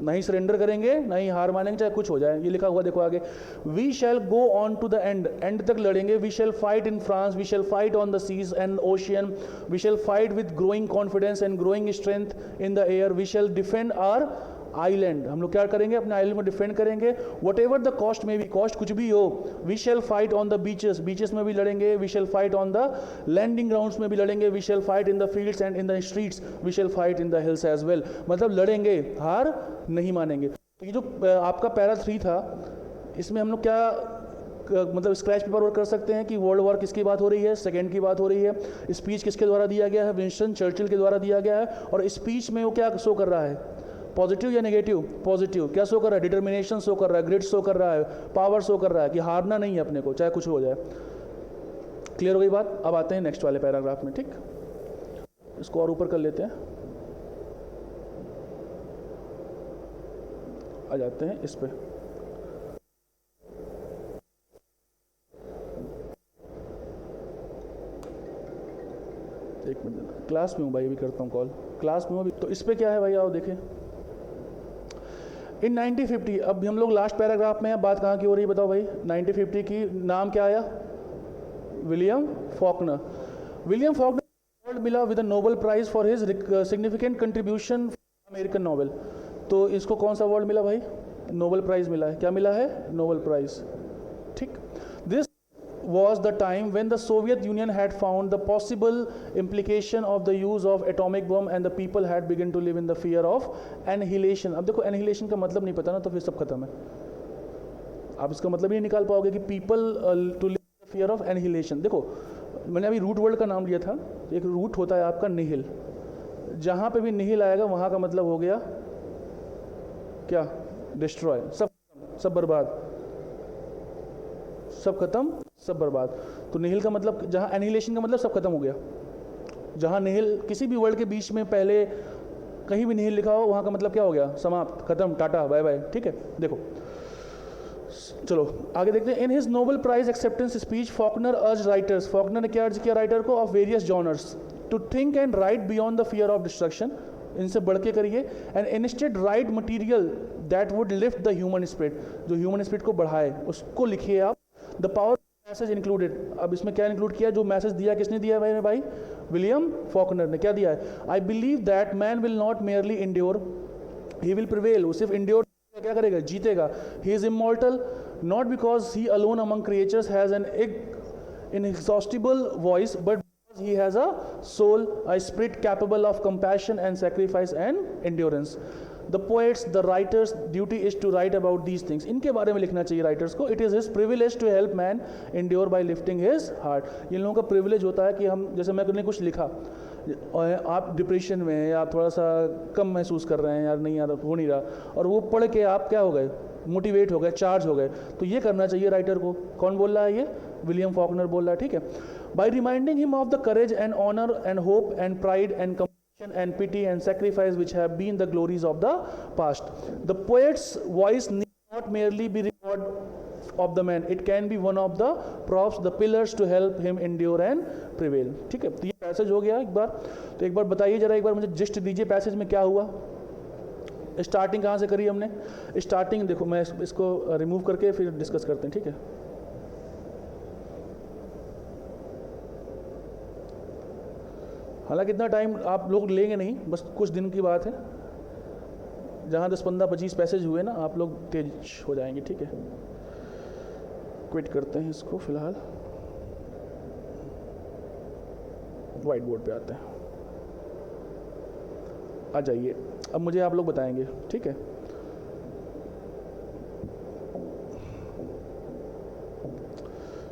ना ही सरेंडर करेंगे, ना ही हार मानेंगे, चाहे कुछ हो जाए। ये लिखा हुआ देखो आगे, we shall go on to the end, end तक लड़ेंगे। We shall fight in France, we shall fight on the seas and ocean, we shall fight with growing confidence and growing strength in the air, we shall defend our island, हम लोग क्या करेंगे, अपने island को defend करेंगे, what ever the cost में भी, cost कुछ भी हो, we shall fight on the beaches, beaches में भी लड़ेंगे, we shall fight on the landing grounds में भी लड़ेंगे, we shall fight in the fields and in the streets, we shall fight in the hills as well, मतलब लड़ेंगे, हार नहीं मानेंगे। तो ये जो आपका पैरा 3 था, इसमें हम लोग क्या मतलब स्क्रैच पेपर वर्क कर सकते हैं कि वर्ल्ड वॉर किसकी बात हो रही है, सेकेंड की बात हो रही है, स्पीच किसके द्वारा दिया गया है, विंस्टन चर्चिल के द्वारा दिया गया है, और स्पीच में वो क्या शो कर रहा है, पॉजिटिव या नेगेटिव, पॉजिटिव, क्या शो कर रहा है, डिटर्मिनेशन शो कर रहा है, ग्रिड शो कर रहा है, पावर शो कर रहा है कि हारना नहीं है अपने को, चाहे कुछ हो जाए। क्लियर हो गई बात? अब आते हैं नेक्स्ट वाले पैराग्राफ में, ठीक, इसको और ऊपर कर लेते हैं, आ जाते हैं इस पे। एक मिनट, क्लास में हूँ भाई, अभी करता हूँ कॉल, क्लास में हूँ अभी। तो इस पे क्या है भाई, आओ देखें। इन 1950, अब हम लोग लास्ट पैराग्राफ में हैं, बात कहाँ की हो रही है बताओ भाई, 1950 की। नाम क्या आया, विलियम फॉकनर। विलियम फॉकनर मिला with a Nobel prize for his significant contribution American novel. तो इसको कौन सा अवार्ड मिला भाई, नोबेल प्राइज मिला है। क्या मिला है, नोबेल प्राइज, ठीक। This was the time when the Soviet Union had found the possible implication of the use of atomic bomb and the people had begun to live in the fear of annihilation। अब देखो annihilation का मतलब नहीं पता ना, तो फिर सब खत्म है, आप इसका मतलब ही नहीं निकाल पाओगे कि people to live in the fear of annihilation। देखो मैंने अभी रूट वर्ड का नाम लिया था, एक रूट होता है आपका निहिल, जहाँ पे भी निहिल आएगा वहाँ का मतलब हो गया क्या, डिस्ट्रॉय, सब बर्बाद, सब खत्म, सब बर्बाद। तो निहिल का मतलब, जहाँ एनिहिलेशन का मतलब सब खत्म हो गया, जहाँ निहिल किसी भी वर्ड के बीच में पहले कहीं भी निहिल लिखा हो, वहाँ का मतलब क्या हो गया, समाप्त, खत्म, टाटा, बाय बाय, ठीक है। देखो चलो आगे देखते हैं। In his Nobel prize acceptance speech Faulkner urge writers, Faulkner ने क्या अर्ज किया राइटर को, of various genres, to think and write beyond the fear of destruction, इनसे बढ़ के करिए, and instead write material that would lift the human spirit, जो human spirit को बढ़ाए उसको लिखिए आप। द पावर मैसेज इंक्लूडेड, अब इसमें क्या इंक्लूड किया, जो मैसेज दिया किसने दिया है भाई, विलियम फॉकनर ने। क्या दिया है, I believe that man will not merely endure, he will prevail, वो सिर्फ इंड्योर क्या करेगा, जीतेगा। He is immortal not because he alone among creatures has an inexhaustible voice, but because he has a soul, a spirit capable of compassion and sacrifice and endurance. The poets, the writers' duty is to write about these things. इनके बारे में लिखना चाहिए writers को. It is his privilege to help man endure by lifting his heart. इन लोगों का privilege होता है कि हम, जैसे मैंने कुछ लिखा और आप डिप्रेशन में हैं या थोड़ा सा कम महसूस कर रहे हैं, यार नहीं यार हो नहीं रहा, और वो पढ़ के आप क्या हो गए, मोटिवेट हो गए, चार्ज हो गए, तो ये करना चाहिए राइटर को. कौन बोल रहा है ये, विलियम फॉकनर बोल रहा है, ठीक है. By reminding him of the courage and honour and hope and pride and and pity and sacrifice which have been the glories of the past. The poet's voice need not merely be record of the man, it can be one of the props, the pillars to help him endure and prevail. ठीक है, तो ये passage हो गया एक बार. तो एक बार बताइए जरा, एक बार मुझे जिस्ट दीजिए पैसेज में क्या हुआ. स्टार्टिंग कहाँ से करी हमने, स्टार्टिंग देखो, मैं इसको रिमूव करके फिर डिस्कस करते हैं, ठीक है. हालांकि इतना टाइम आप लोग लेंगे नहीं, बस कुछ दिन की बात है. जहाँ 10, 15, 25 पैसेज हुए ना, आप लोग तेज हो जाएंगे, ठीक है. क्विट करते हैं इसको फिलहाल, वाइट बोर्ड पे आते हैं. आ जाइए, अब मुझे आप लोग बताएंगे, ठीक है.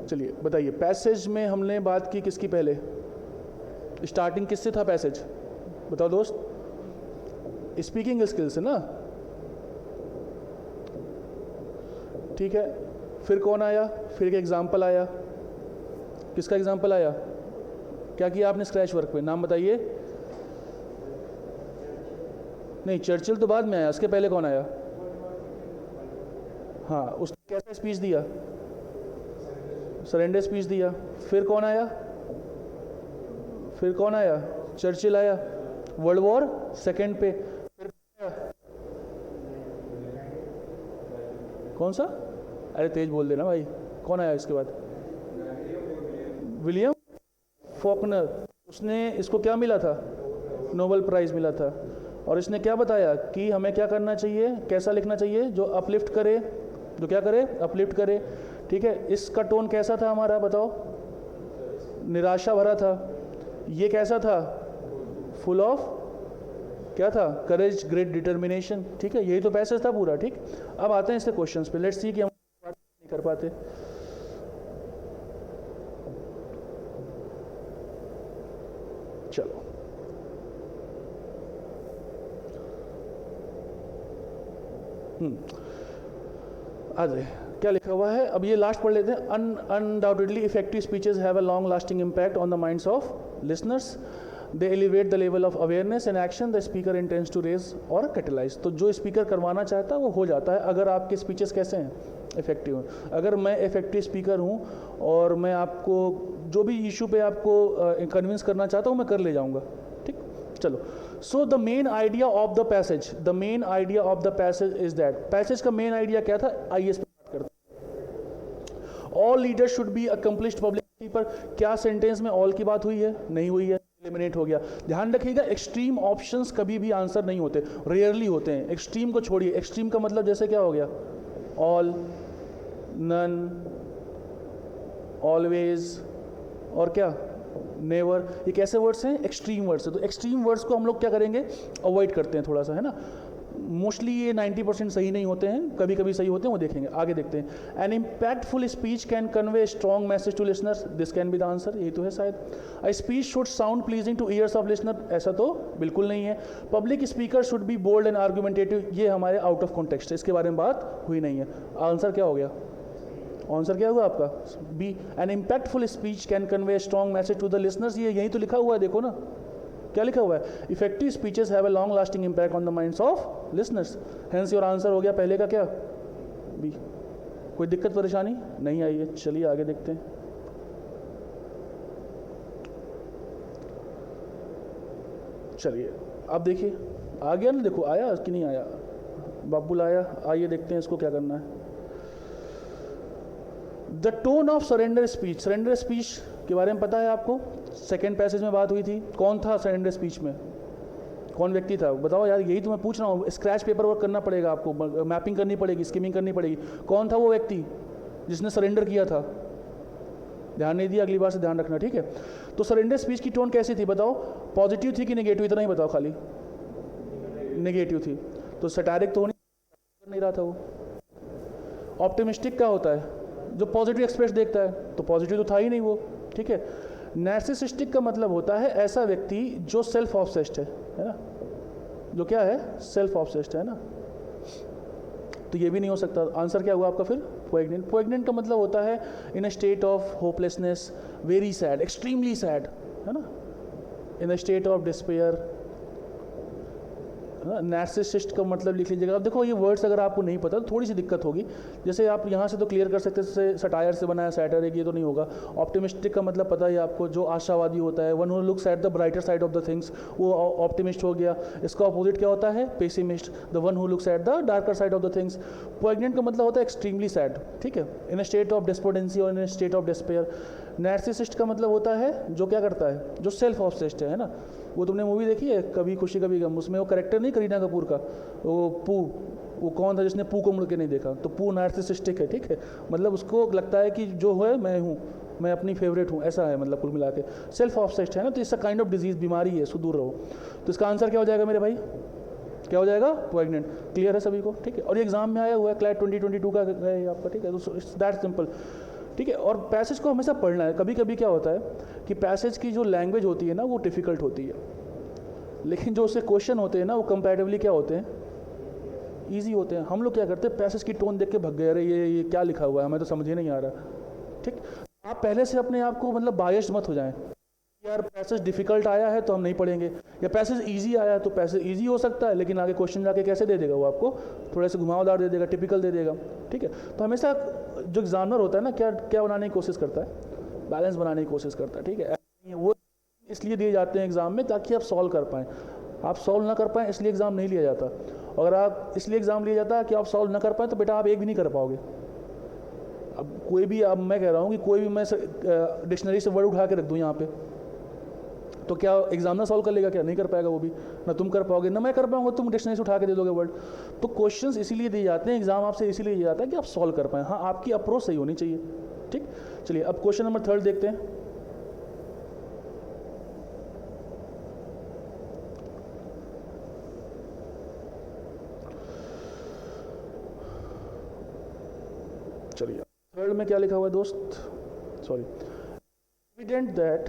चलिए बताइए, पैसेज में हमने बात की किसकी, पहले स्टार्टिंग किससे था पैसेज, बताओ दोस्त. स्पीकिंग स्किल्स है ना, ठीक है. फिर कौन आया, फिर एक एग्जाम्पल आया. किसका एग्जाम्पल आया, क्या किया आपने स्क्रैच वर्क पे, नाम बताइए. नहीं, चर्चिल तो बाद में आया, उसके पहले कौन आया. हाँ, उसने कैसा स्पीच दिया, सरेंडर स्पीच दिया. फिर कौन आया, फिर कौन आया, चर्चिल आया वर्ल्ड वॉर सेकेंड पे. फिर कौन सा, अरे तेज बोल देना भाई, कौन आया इसके बाद, विलियम फॉकनर. उसने, इसको क्या मिला था, नोबेल प्राइज मिला था. और इसने क्या बताया कि हमें क्या करना चाहिए, कैसा लिखना चाहिए, जो अपलिफ्ट करे, जो क्या करे, अपलिफ्ट करे। ठीक है, इसका टोन कैसा था हमारा, बताओ, निराशा भरा था। ये कैसा था, फुल ऑफ क्या था, करेज, ग्रेट डिटर्मिनेशन। ठीक है, यही तो पैसेज था पूरा। ठीक, अब आते हैं इससे क्वेश्चंस पे। लेट्स सी कि हम नहीं कर पाते। चलो, आ जाए, क्या लिखा हुआ है, अब ये लास्ट पढ़ लेते हैं। Undoubtedly effective speeches have a long lasting impact on the minds of listeners. They elevate the level of awareness and action the speaker intends to raise or catalyse. तो जो स्पीकर करवाना चाहता है वो हो जाता है अगर आपके स्पीचेस कैसे हैं, इफेक्टिव हैं। अगर मैं इफेक्टिव स्पीकर हूँ और मैं आपको जो भी इशू पे आपको कन्विंस करना चाहता हूँ मैं कर ले जाऊँगा। ठीक, चलो। So the main idea of the passage, the main idea of the passage is that, passage का मेन आइडिया क्या था, आइए इस पे बात करते हैं। All leaders should be accomplished publicity पर क्या सेंटेंस में ऑल की बात हुई है, नहीं हुई है, एलिमिनेट हो गया। ध्यान रखिएगा, एक्सट्रीम ऑप्शंस कभी भी आंसर नहीं होते, रेयरली होते हैं। एक्सट्रीम को छोड़िए, एक्सट्रीम का मतलब जैसे क्या हो गया, ऑल, नन, ऑलवेज और क्या, नेवर। ये कैसे वर्ड्स हैं, एक्सट्रीम वर्ड्स है। तो एक्सट्रीम वर्ड्स को हम लोग क्या करेंगे, अवॉइड करते हैं थोड़ा सा, है ना। मोस्टली ये 90% सही नहीं होते हैं, कभी कभी सही होते हैं, वो देखेंगे, आगे देखते हैं। An impactful speech can convey strong message to listeners, this can be the answer, यही तो है शायद। A speech should sound pleasing to ears of listener, ऐसा तो बिल्कुल नहीं है। Public speaker should be bold and argumentative, ये हमारे आउट ऑफ कॉन्टेक्स्ट है, इसके बारे में बात हुई नहीं है। आंसर क्या हो गया, आंसर क्या होगा आपका, B. An impactful speech can convey strong message to the listeners, ये यही तो लिखा हुआ है, देखो ना क्या लिखा हुआ है, effective speeches have a long lasting impact on the minds of listeners. Hence your answer हो गया पहले का क्या, बी। कोई दिक्कत परेशानी नहीं आई है, चलिए आगे देखते हैं। चलिए अब देखिए, आ गया ना, देखो आया कि नहीं आया, बाबुल आया। आइए देखते हैं इसको क्या करना है। The tone of surrender speech, surrender speech के बारे में पता है आपको, सेकेंड पैसेज में बात हुई थी। कौन था सरेंडर स्पीच में, कौन व्यक्ति था, बताओ यार, यही तो मैं पूछ रहा हूँ। स्क्रैच पेपर वर्क करना पड़ेगा आपको, मैपिंग करनी पड़ेगी, स्कीमिंग करनी पड़ेगी। कौन था वो व्यक्ति जिसने सरेंडर किया था, ध्यान नहीं दिया, अगली बार से ध्यान रखना, ठीक है। तो सरेंडर स्पीच की टोन कैसी थी बताओ, पॉजिटिव थी कि नेगेटिव, इतना ही बताओ खाली, नेगेटिव थी। तो सटारिक तो नहीं रहा था वो। ऑप्टिमिस्टिक क्या होता है, जो पॉजिटिव एक्सप्रेस देखता है, तो पॉजिटिव तो था ही नहीं वो, ठीक है। नार्सिसिस्टिक का मतलब होता है ऐसा व्यक्ति जो सेल्फ ऑब्सेस्ड है ना, जो क्या है, सेल्फ ऑब्सेस्ड है ना, तो ये भी नहीं हो सकता। आंसर क्या हुआ आपका फिर, पोइग्नेंट। पोइग्नेंट का मतलब होता है in a state of hopelessness, very sad, extremely sad, है ना, in a state of despair. Narcissist का मतलब लिख लीजिएगा। अब देखो ये वर्ड्स अगर आपको नहीं पता तो थोड़ी सी दिक्कत होगी। जैसे आप यहाँ से तो क्लियर कर सकते हैं, जैसे सटायर से बना है, सैटर है, ये तो नहीं होगा। ऑप्टिमिस्टिक का मतलब पता है आपको, जो आशावादी होता है, one who looks at the brighter side of the things, वो ऑप्टिमिस्ट हो गया। इसका अपोजिट क्या होता है, pessimist, the one who looks at the darker side of the things. पोइग्नेंट का मतलब होता है एक्सट्रीमली सैड, ठीक है, in a state of despondency और in a state of despair. Narcissist का मतलब होता है जो क्या करता है, जो सेल्फ ऑब्सेस्ड है ना। वो तुमने मूवी देखी है कभी खुशी कभी गम, उसमें वो कैरेक्टर नहीं, करीना कपूर का, वो पू, वो कौन था जिसने पू को मुड़ के नहीं देखा, तो पू नार्सिसिस्टिक है, ठीक है। मतलब उसको लगता है कि जो है मैं हूँ, मैं अपनी फेवरेट हूँ, ऐसा है मतलब कुल मिला के। सेल्फ ऑब्सेस्ड है ना, तो इसका काइंड ऑफ डिजीज, बीमारी है, सो दूर रहो। तो इसका आंसर क्या हो जाएगा मेरे भाई, क्या हो जाएगा, पोइग्नेंट। क्लियर है सभी को, ठीक है। और ये एग्जाम में आया हुआ है, क्लैट 2022 का है आपका, ठीक है। तो इट्स दैट सिंपल, ठीक है। और पैसेज को हमेशा पढ़ना है। कभी कभी क्या होता है कि पैसेज की जो लैंग्वेज होती है ना वो डिफ़िकल्ट होती है, लेकिन जो उससे क्वेश्चन होते हैं ना वो कंपैरेटिवली क्या होते हैं, ईजी होते हैं। हम लोग क्या करते हैं, पैसेज की टोन देख के भग गए, अरे ये क्या लिखा हुआ है, हमें तो समझ ही नहीं आ रहा, ठीक। आप पहले से अपने आप को मतलब बायस्ड मत हो जाएं, यार पैसेज डिफिकल्ट आया है तो हम नहीं पढ़ेंगे, या पैसेज इजी आया है तो पैसेज इजी हो सकता है, लेकिन आगे क्वेश्चन जाके कैसे दे देगा वो आपको, थोड़े से घुमावदार दे देगा, टिपिकल दे देगा, ठीक है। तो हमेशा जो एग्जामिनर होता है ना, क्या क्या बनाने की कोशिश करता है, बैलेंस बनाने की कोशिश करता है, ठीक है। वो इसलिए दिए जाते हैं एग्जाम में ताकि आप सॉल्व कर पाएँ। आप सॉल्व ना कर पाएँ इसलिए एग्ज़ाम नहीं लिया जाता। अगर आप इसलिए एग्ज़ाम लिया जाता है कि आप सॉल्व ना कर पाएँ तो बेटा आप एक भी नहीं कर पाओगे। अब कोई भी, अब मैं कह रहा हूँ कि कोई भी मैं डिक्शनरी से वर्ड उठा के रख दूँ यहाँ पे, तो क्या एग्जामिनर सॉल्व कर लेगा? क्या नहीं कर पाएगा वो भी, ना तुम कर पाओगे ना मैं कर पाऊंगा, तुम डिक्शनरी से उठा के दे दोगे वर्ड। तो क्वेश्चंस इसीलिए दिए जाते हैं, एग्जाम आपसे इसीलिए दिया जाता है कि आप सॉल्व कर पाएँ। हाँ, आपकी अप्रोच सही होनी चाहिए। ठीक, चलिए अब क्वेश्चन नंबर 3 देखते हैं। चलिए 3 में क्या लिखा हुआ है दोस्त? Sorry, evident that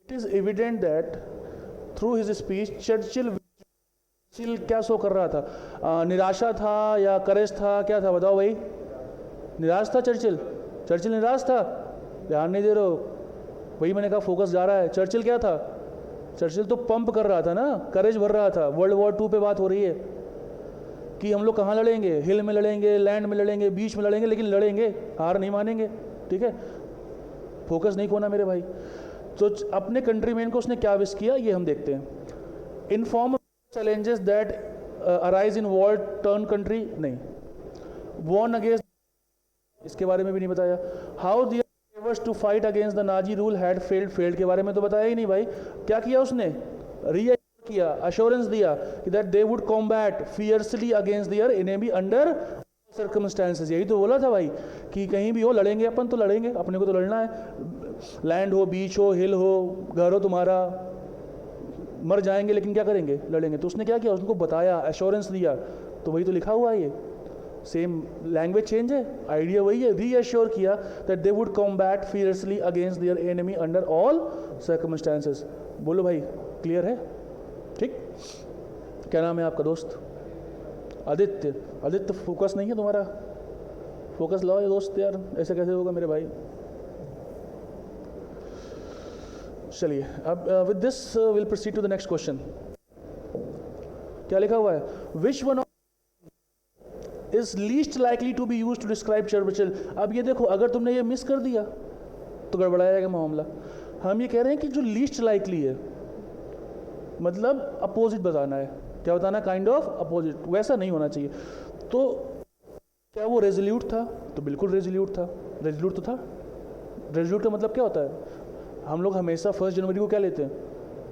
it is evident that through his speech Churchill क्या शो कर रहा था? निराशा था या करेज था, क्या था बताओ भाई? निराश था चर्चिल? चर्चिल निराश था? ध्यान नहीं दे रहे हो, वही मैंने कहा फोकस जा रहा है। चर्चिल क्या था? चर्चिल तो पंप कर रहा था ना, करेज भर रहा था। वर्ल्ड वॉर 2 पे बात हो रही है कि हम लोग कहाँ लड़ेंगे, हिल में लड़ेंगे, लैंड में लड़ेंगे, बीच में लड़ेंगे, लेकिन लड़ेंगे, हार नहीं मानेंगे। ठीक है, फोकस नहीं खोना मेरे भाई। तो अपने कंट्रीमैन को उसने क्या विश किया ये हम देखते हैं। Inform challenges that arise in war torn country, नहीं। वॉर्न अगेंस्ट, इसके बारे में भी नहीं बताया। How their efforts to fight against the Nazi rule had failed, failed के बारे में तो बताया ही नहीं भाई। क्या किया उसने? किया, अश्योरेंस दिया कि that they would combat fiercely against their enemy under circumstances. यही तो बोला था भाई कि कहीं भी हो लड़ेंगे अपन, तो लड़ेंगे, अपने को तो लड़ना है। लैंड हो, बीच हो, हिल हो, घर हो तुम्हारा, मर जाएंगे लेकिन क्या करेंगे? लड़ेंगे। तो उसने क्या किया? उनको बताया, एश्योरेंस दिया। तो वही तो लिखा हुआ है, ये सेम लैंग्वेज चेंज है, आइडिया वही है। रीअश्योर किया that they would combat fiercely against their enemy under all circumstances. बोलो भाई, क्लियर है? ठीक, क्या नाम है आपका दोस्त? आदित्य। आदित्य फोकस नहीं है तुम्हारा? फोकस लाओ ये दोस्त यार, ऐसे कैसे होगा मेरे भाई? चलिए अब with this will proceed to the next question. क्या लिखा हुआ है? Which one is least likely to be used to describe Churchill. अब ये देखो, अगर तुमने ये मिस कर दिया तो गड़बड़ाया जाएगा मामला। हम ये कह रहे हैं कि जो लीस्ट लाइकली है, मतलब अपोजिट बताना है। क्या बताना? Kind of opposite. वैसा नहीं होना चाहिए। तो क्या वो रेजोल्यूट था? तो बिल्कुल रेजोल्यूट था। रेजोल्यूट तो था। रेजोल्यूट का मतलब क्या होता है? हम लोग हमेशा 1 जनवरी को क्या लेते हैं?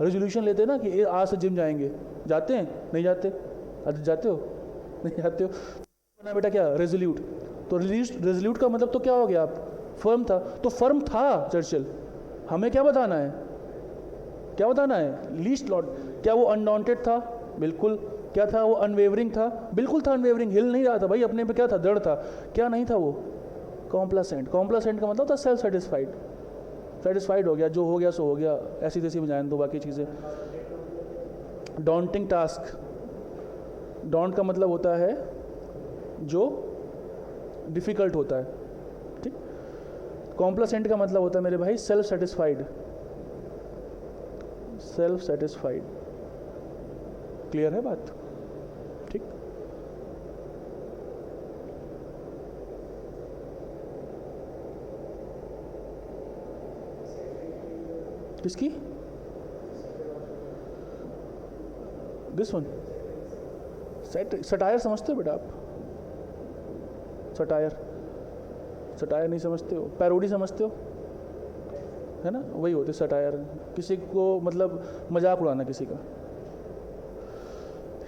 रेजोल्यूशन लेते हैं ना कि आज से जिम जाएंगे। जाते हैं? नहीं जाते? आज जाते हो? नहीं जाते हो ना बेटा, क्या रेजोल्यूट। तो रेजोल्यूट का मतलब तो क्या हो गया? आप फर्म था। तो फर्म था चर्चिल। हमें क्या बताना है? क्या बताना है? Least lot. क्या वो अनडॉन्टेड था? बिल्कुल। क्या था वो? अनवेवरिंग था? बिल्कुल था अनवेवरिंग, हिल नहीं रहा था भाई अपने पे। क्या था? दृढ़ था। क्या नहीं था वो? कॉम्प्लासेंट। कॉम्प्लासेंट का मतलब था सेल्फ सेटिस्फाइड। सेटिस्फाइड हो गया, जो हो गया सो हो गया, ऐसी तैसी में जाने दो बाकी चीज़ें। Daunting task. डॉन्ट का मतलब होता है जो डिफ़िकल्ट होता है। ठीक। कॉम्प्लासेंट का मतलब होता है मेरे भाई self satisfied. Self satisfied. Clear है बात? ठीक। किसकी? This one. सटायर समझते हो बेटा आप? सटायर, सटायर नहीं समझते हो? पैरोडी समझते हो? है ना, वही होते सटायर। किसी को मतलब मजाक उड़ाना किसी का।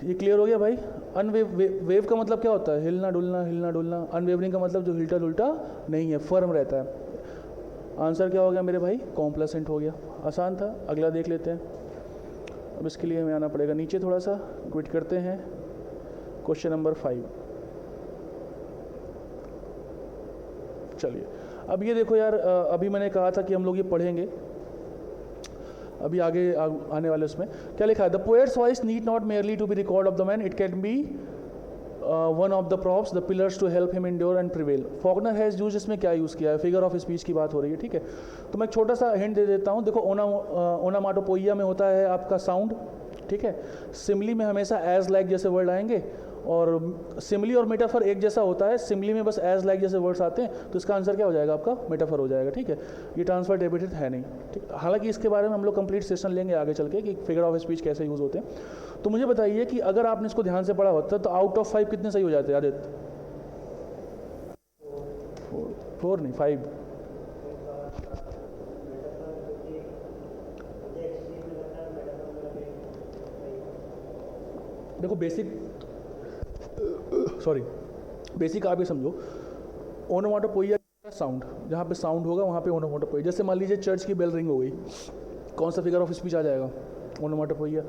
ये क्लियर हो गया भाई? वेव का मतलब क्या होता है? हिलना डुलना, हिलना डुलना। अनवेवरिंग का मतलब जो हिलता डुलता नहीं है, फर्म रहता है। आंसर क्या हो गया मेरे भाई? कॉम्प्लासेंट हो गया। आसान था। अगला देख लेते हैं। अब इसके लिए हमें आना पड़ेगा नीचे थोड़ा सा। क्विट करते हैं। Question number 5। चलिए अब ये देखो यार, अभी मैंने कहा था कि हम लोग ये पढ़ेंगे, अभी आगे आने वाले उसमें क्या लिखा है? The poet's voice need not merely to be record of the man, it can be one of the props the pillars to help him endure and prevail. Faulkner has use, इसमें क्या यूज़ किया है? Figure of speech की बात हो रही है। ठीक है, तो मैं एक छोटा सा हिंट दे देता हूँ। देखो ओनामाटोपोइया में होता है आपका साउंड। ठीक है, सिमली में हमेशा एज लाइक जैसे वर्ड आएंगे, और सिमली और मेटाफर एक जैसा होता है। सिमली में बस एज लाइक जैसे वर्ड्स आते हैं, तो इसका आंसर क्या हो जाएगा आपका? मेटाफर हो जाएगा। ठीक है, ये ट्रांसफर डेबिटेड है नहीं। ठीक, हालांकि इसके बारे में हम लोग कंप्लीट सेशन लेंगे आगे चल के कि फिगर ऑफ स्पीच कैसे यूज़ होते हैं। तो मुझे बताइए कि अगर आपने इसको ध्यान से पढ़ा होता तो आउट ऑफ 5 कितने सही हो जाते हैं आदित्य? 4 नहीं, 5। देखो बेसिक आप ये समझो, ओनोमाटोपोइया साउंड, जहाँ पे साउंड होगा वहाँ पे ओनोमाटोपोइया। जैसे मान लीजिए चर्च की बेल रिंग हो गई, कौन सा फिगर ऑफ स्पीच आ जाएगा? ओनोमाटोपोइया।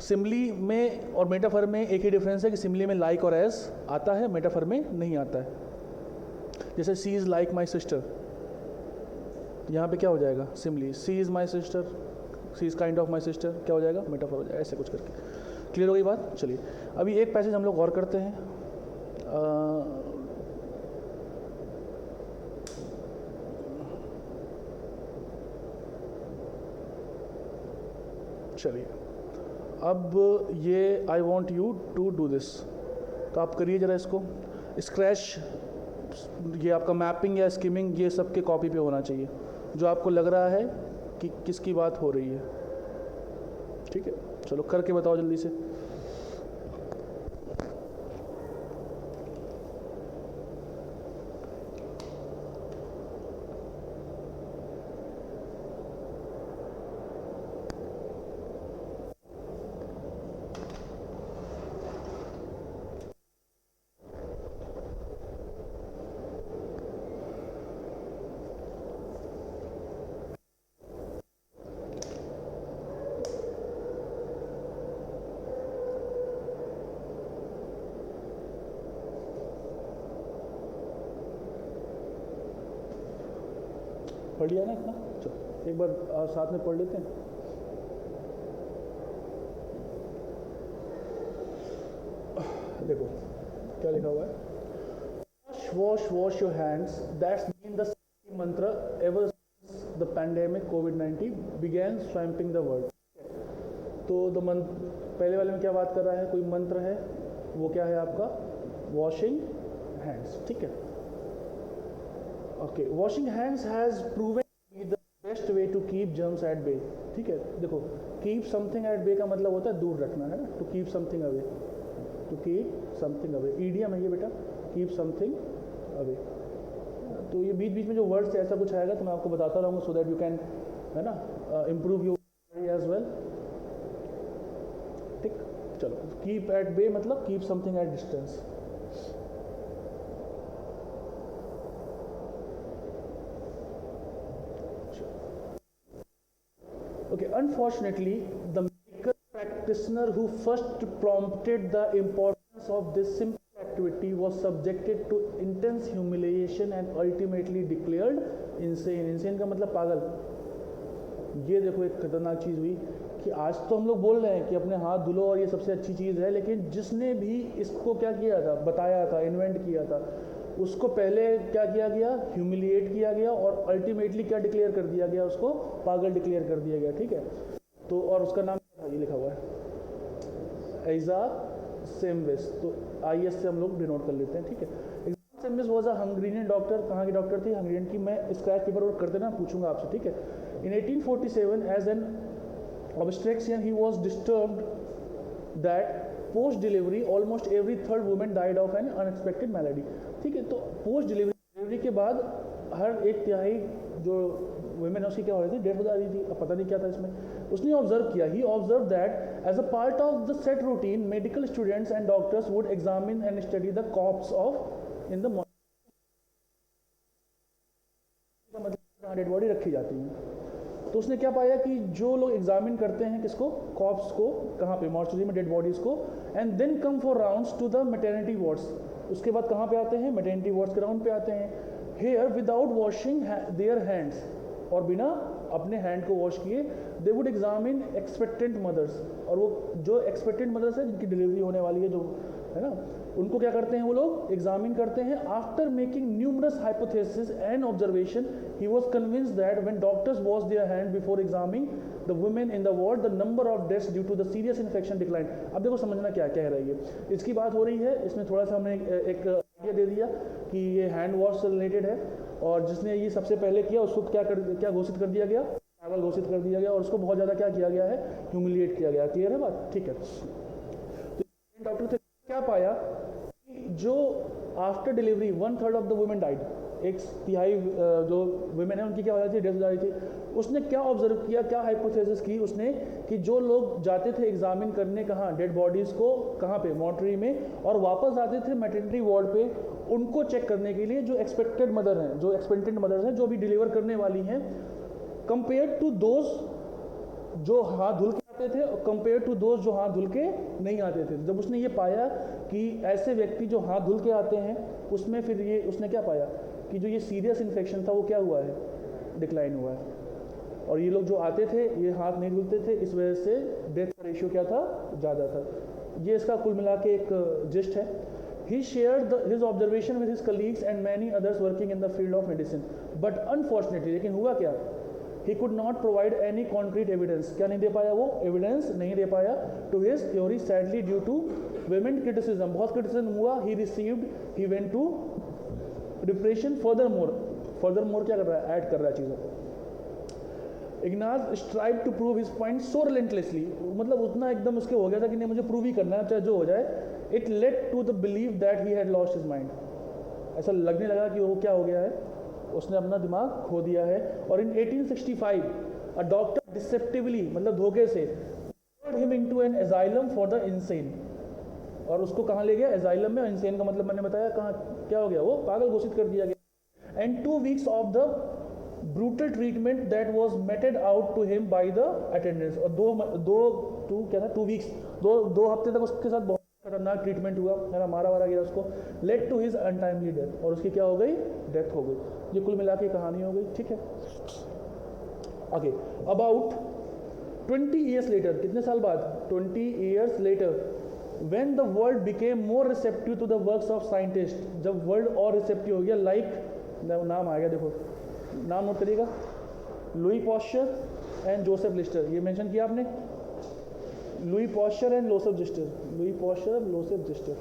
सिमिली में और मेटाफर में एक ही डिफरेंस है कि सिमिली में लाइक और एज आता है, मेटाफर में नहीं आता है। जैसे she is like my sister, यहाँ पे क्या हो जाएगा? Simile. She is my sister, she is kind of my sister, क्या हो जाएगा? मेटाफर हो जाएगा। ऐसे कुछ करके क्लियर हो गई बात। चलिए अभी एक पैसेज हम लोग गौर करते हैं। चलिए अब ये I want you to do this, तो आप करिए ज़रा इसको। स्क्रैच, ये आपका मैपिंग या स्किमिंग ये सबके कॉपी पे होना चाहिए, जो आपको लग रहा है कि किसकी बात हो रही है। ठीक है, चलो करके बताओ जल्दी से। पढ़ लिया ना इतना? चलो एक बार साथ में पढ़ लेते हैं। देखो क्या लिखा हुआ है, wash your hands, that's been the mantra ever the pandemic कोविड-19 बिगेन स्वैम्पिंग द वर्ल्ड। तो द मंत्र पहले वाले में क्या बात कर रहा है? कोई मंत्र है, वो क्या है आपका? Washing hands. ठीक है, okay. Washing hands has proven the best way to keep germs at bay. ठीक है, देखो कीप समथिंग एट बे का मतलब होता है दूर रखना, है ना? To keep something away, to keep something away, idiom है ये बेटा, कीप समथिंग अवे। तो ये बीच बीच में जो वर्ड्स ऐसा कुछ आएगा तो मैं आपको बताता रहूँगा, सो दैट यू कैन, है ना, इम्प्रूव योर एज वेल। ठीक, चलो कीप एट बे मतलब keep something at distance. Okay, unfortunately, the medical practitioner who first prompted the importance of this simple activity was subjected to intense humiliation and ultimately declared insane. Insane का मतलब पागल। ये देखो एक खतरनाक चीज़ हुई कि आज तो हम लोग बोल रहे हैं कि अपने हाथ धुलो और ये सबसे अच्छी चीज़ है, लेकिन जिसने भी इसको क्या किया था, बताया था, इन्वेंट किया था, उसको पहले क्या किया गया? ह्यूमिलिएट किया गया और अल्टीमेटली क्या डिक्लेयर कर दिया गया? उसको पागल डिक्लेयर कर दिया गया। ठीक है, तो और उसका नाम ये लिखा हुआ है आइज़ैक सेमविस। तो IS से हम लोग डिनोट कर लेते हैं। ठीक है, Isaac Semmelweis was a Hungarian doctor. कहाँ की डॉक्टर थी? हंगेरियन की। मैं स्क्रैच पेपर वर्क करते ना पूछूंगा आपसे। ठीक है, in 1847 as an obstetrician he was disturbed that post delivery almost every third woman died of an unexpected malady। ठीक है, तो पोस्ट डिलीवरी के बाद हर एक तिहाई जो वुमेन है उसकी क्या हो रही थी? डेथ हो जा रही थी। अब पता नहीं क्या था इसमें, उसने ऑब्जर्व किया। He observe that as a part of the set routine medical students and doctors would examine and study the corpse of in the मतलब डेड बॉडी रखी जाती है। तो उसने क्या पाया कि जो लोग एग्जामिन करते हैं किसको? कॉप्स को। कहाँ पे? मॉर्चुरी में डेड बॉडीज को। And then come for rounds to the maternity wards. उसके बाद कहाँ पे आते हैं? मैटरनिटी वार्ड्स के राउंड पे आते हैं। Here without washing their hands, और बिना अपने हैंड को वॉश किए, they would examine expectant mothers. और वो जो एक्सपेक्टेंट मदर्स है जिनकी डिलीवरी होने वाली है, जो है ना, उनको क्या करते हैं? वो लोग एग्जामिन करते हैं। After making numerous hypothesis and observation he was convinced that when doctors wash their hand before examining the women in the ward the number of deaths due to the serious infection decline. अब देखो समझना क्या कह रही है, इसकी बात हो रही है। इसमें थोड़ा सा हमने एक आइडिया दे दिया कि ये हैंड वॉश से रिलेटेड है, और जिसने ये सबसे पहले किया उसको क्या घोषित कर दिया गया? पागल घोषित कर दिया गया, और उसको बहुत ज़्यादा क्या किया गया है? ह्यूमिलिएट किया गया। क्लियर है बात? ठीक है, तो डॉक्टर ने क्या पाया? जो after delivery 1/3 of the women died, एक तिहाई जो वुमेन है उनकी क्या हो जाती है, डेथ हो जाती थी। उसने क्या ऑब्जर्व किया, क्या हाइपोथेसिस की उसने, कि जो लोग जाते थे एग्जामिन करने कहाँ, डेड बॉडीज़ को कहाँ पे, मॉर्टरी में, और वापस आते थे मैटरनिटी वार्ड पे उनको चेक करने के लिए, जो एक्सपेक्टेड मदर हैं, जो एक्सपेक्टेड मदर्स हैं, जो भी डिलीवर करने वाली हैं, कंपेयर टू दोज जो हाथ धुल के आते थे, कंपेयर टू दोज जो हाथ धुल के नहीं आते थे। जब उसने ये पाया कि ऐसे व्यक्ति जो हाथ धुल के आते हैं, उसमें फिर ये उसने क्या पाया कि जो ये सीरियस इन्फेक्शन था वो क्या हुआ है, डिक्लाइन हुआ है। और ये लोग जो आते थे ये हाथ नहीं धुलते थे, इस वजह से डेथ का रेशियो क्या था, ज़्यादा था। ये इसका कुल मिला के एक जिस्ट है। He shared his observation with his colleagues and many others working in the field of medicine. But unfortunately, लेकिन हुआ क्या, he could not provide any concrete evidence. क्या नहीं दे पाया वो, एविडेंस नहीं दे पाया to his theory, sadly due to women criticism. बहुत criticism हुआ, he received, he went to depression. Furthermore क्या कर रहा है, ऐड कर रहा है चीज़ों को। Ignaz strive to prove his point so relentlessly, मतलब उतना एकदम उसके हो गया था कि नहीं मुझे प्रूव ही करना है चाहे जो हो जाए। It led to the believe that he had lost his mind, ऐसा लगने लगा कि वो क्या हो गया है, उसने अपना दिमाग खो दिया है। और इन 1865 अ डॉक्टर डिसेप्टिवली, मतलब धोखे से, him into an asylum for the insane, और उसको कहाँ ले गया, एजाइलम में। इंसेन का मतलब मैंने बताया कहाँ क्या हो गया, वो पागल घोषित कर दिया गया। And 2 weeks of the brutal treatment that was meted out to him by the attendance, और टू वीक्स, दो हफ्ते तक उसके साथ बहुत खतरनाक ट्रीटमेंट हुआ है ना, मारा वारा गया उसको, led to his untimely death, और उसकी क्या हो गई, डेथ हो गई। ये कुल मिला के कहानी हो गई, ठीक है। ओके, अबाउट 20 years later, कितने साल बाद, 20 years later, when the world became more receptive to the works of scientists, जब वर्ल्ड और रिसेप्टिव हो गया, लाइक नाम आ गया, देखो नाम नोट करिएगा, Louis Pasteur and Joseph Leicester, ये मेंशन किया आपने, Louis Pasteur and Joseph Leicester, Louis Pasteur Joseph Lister.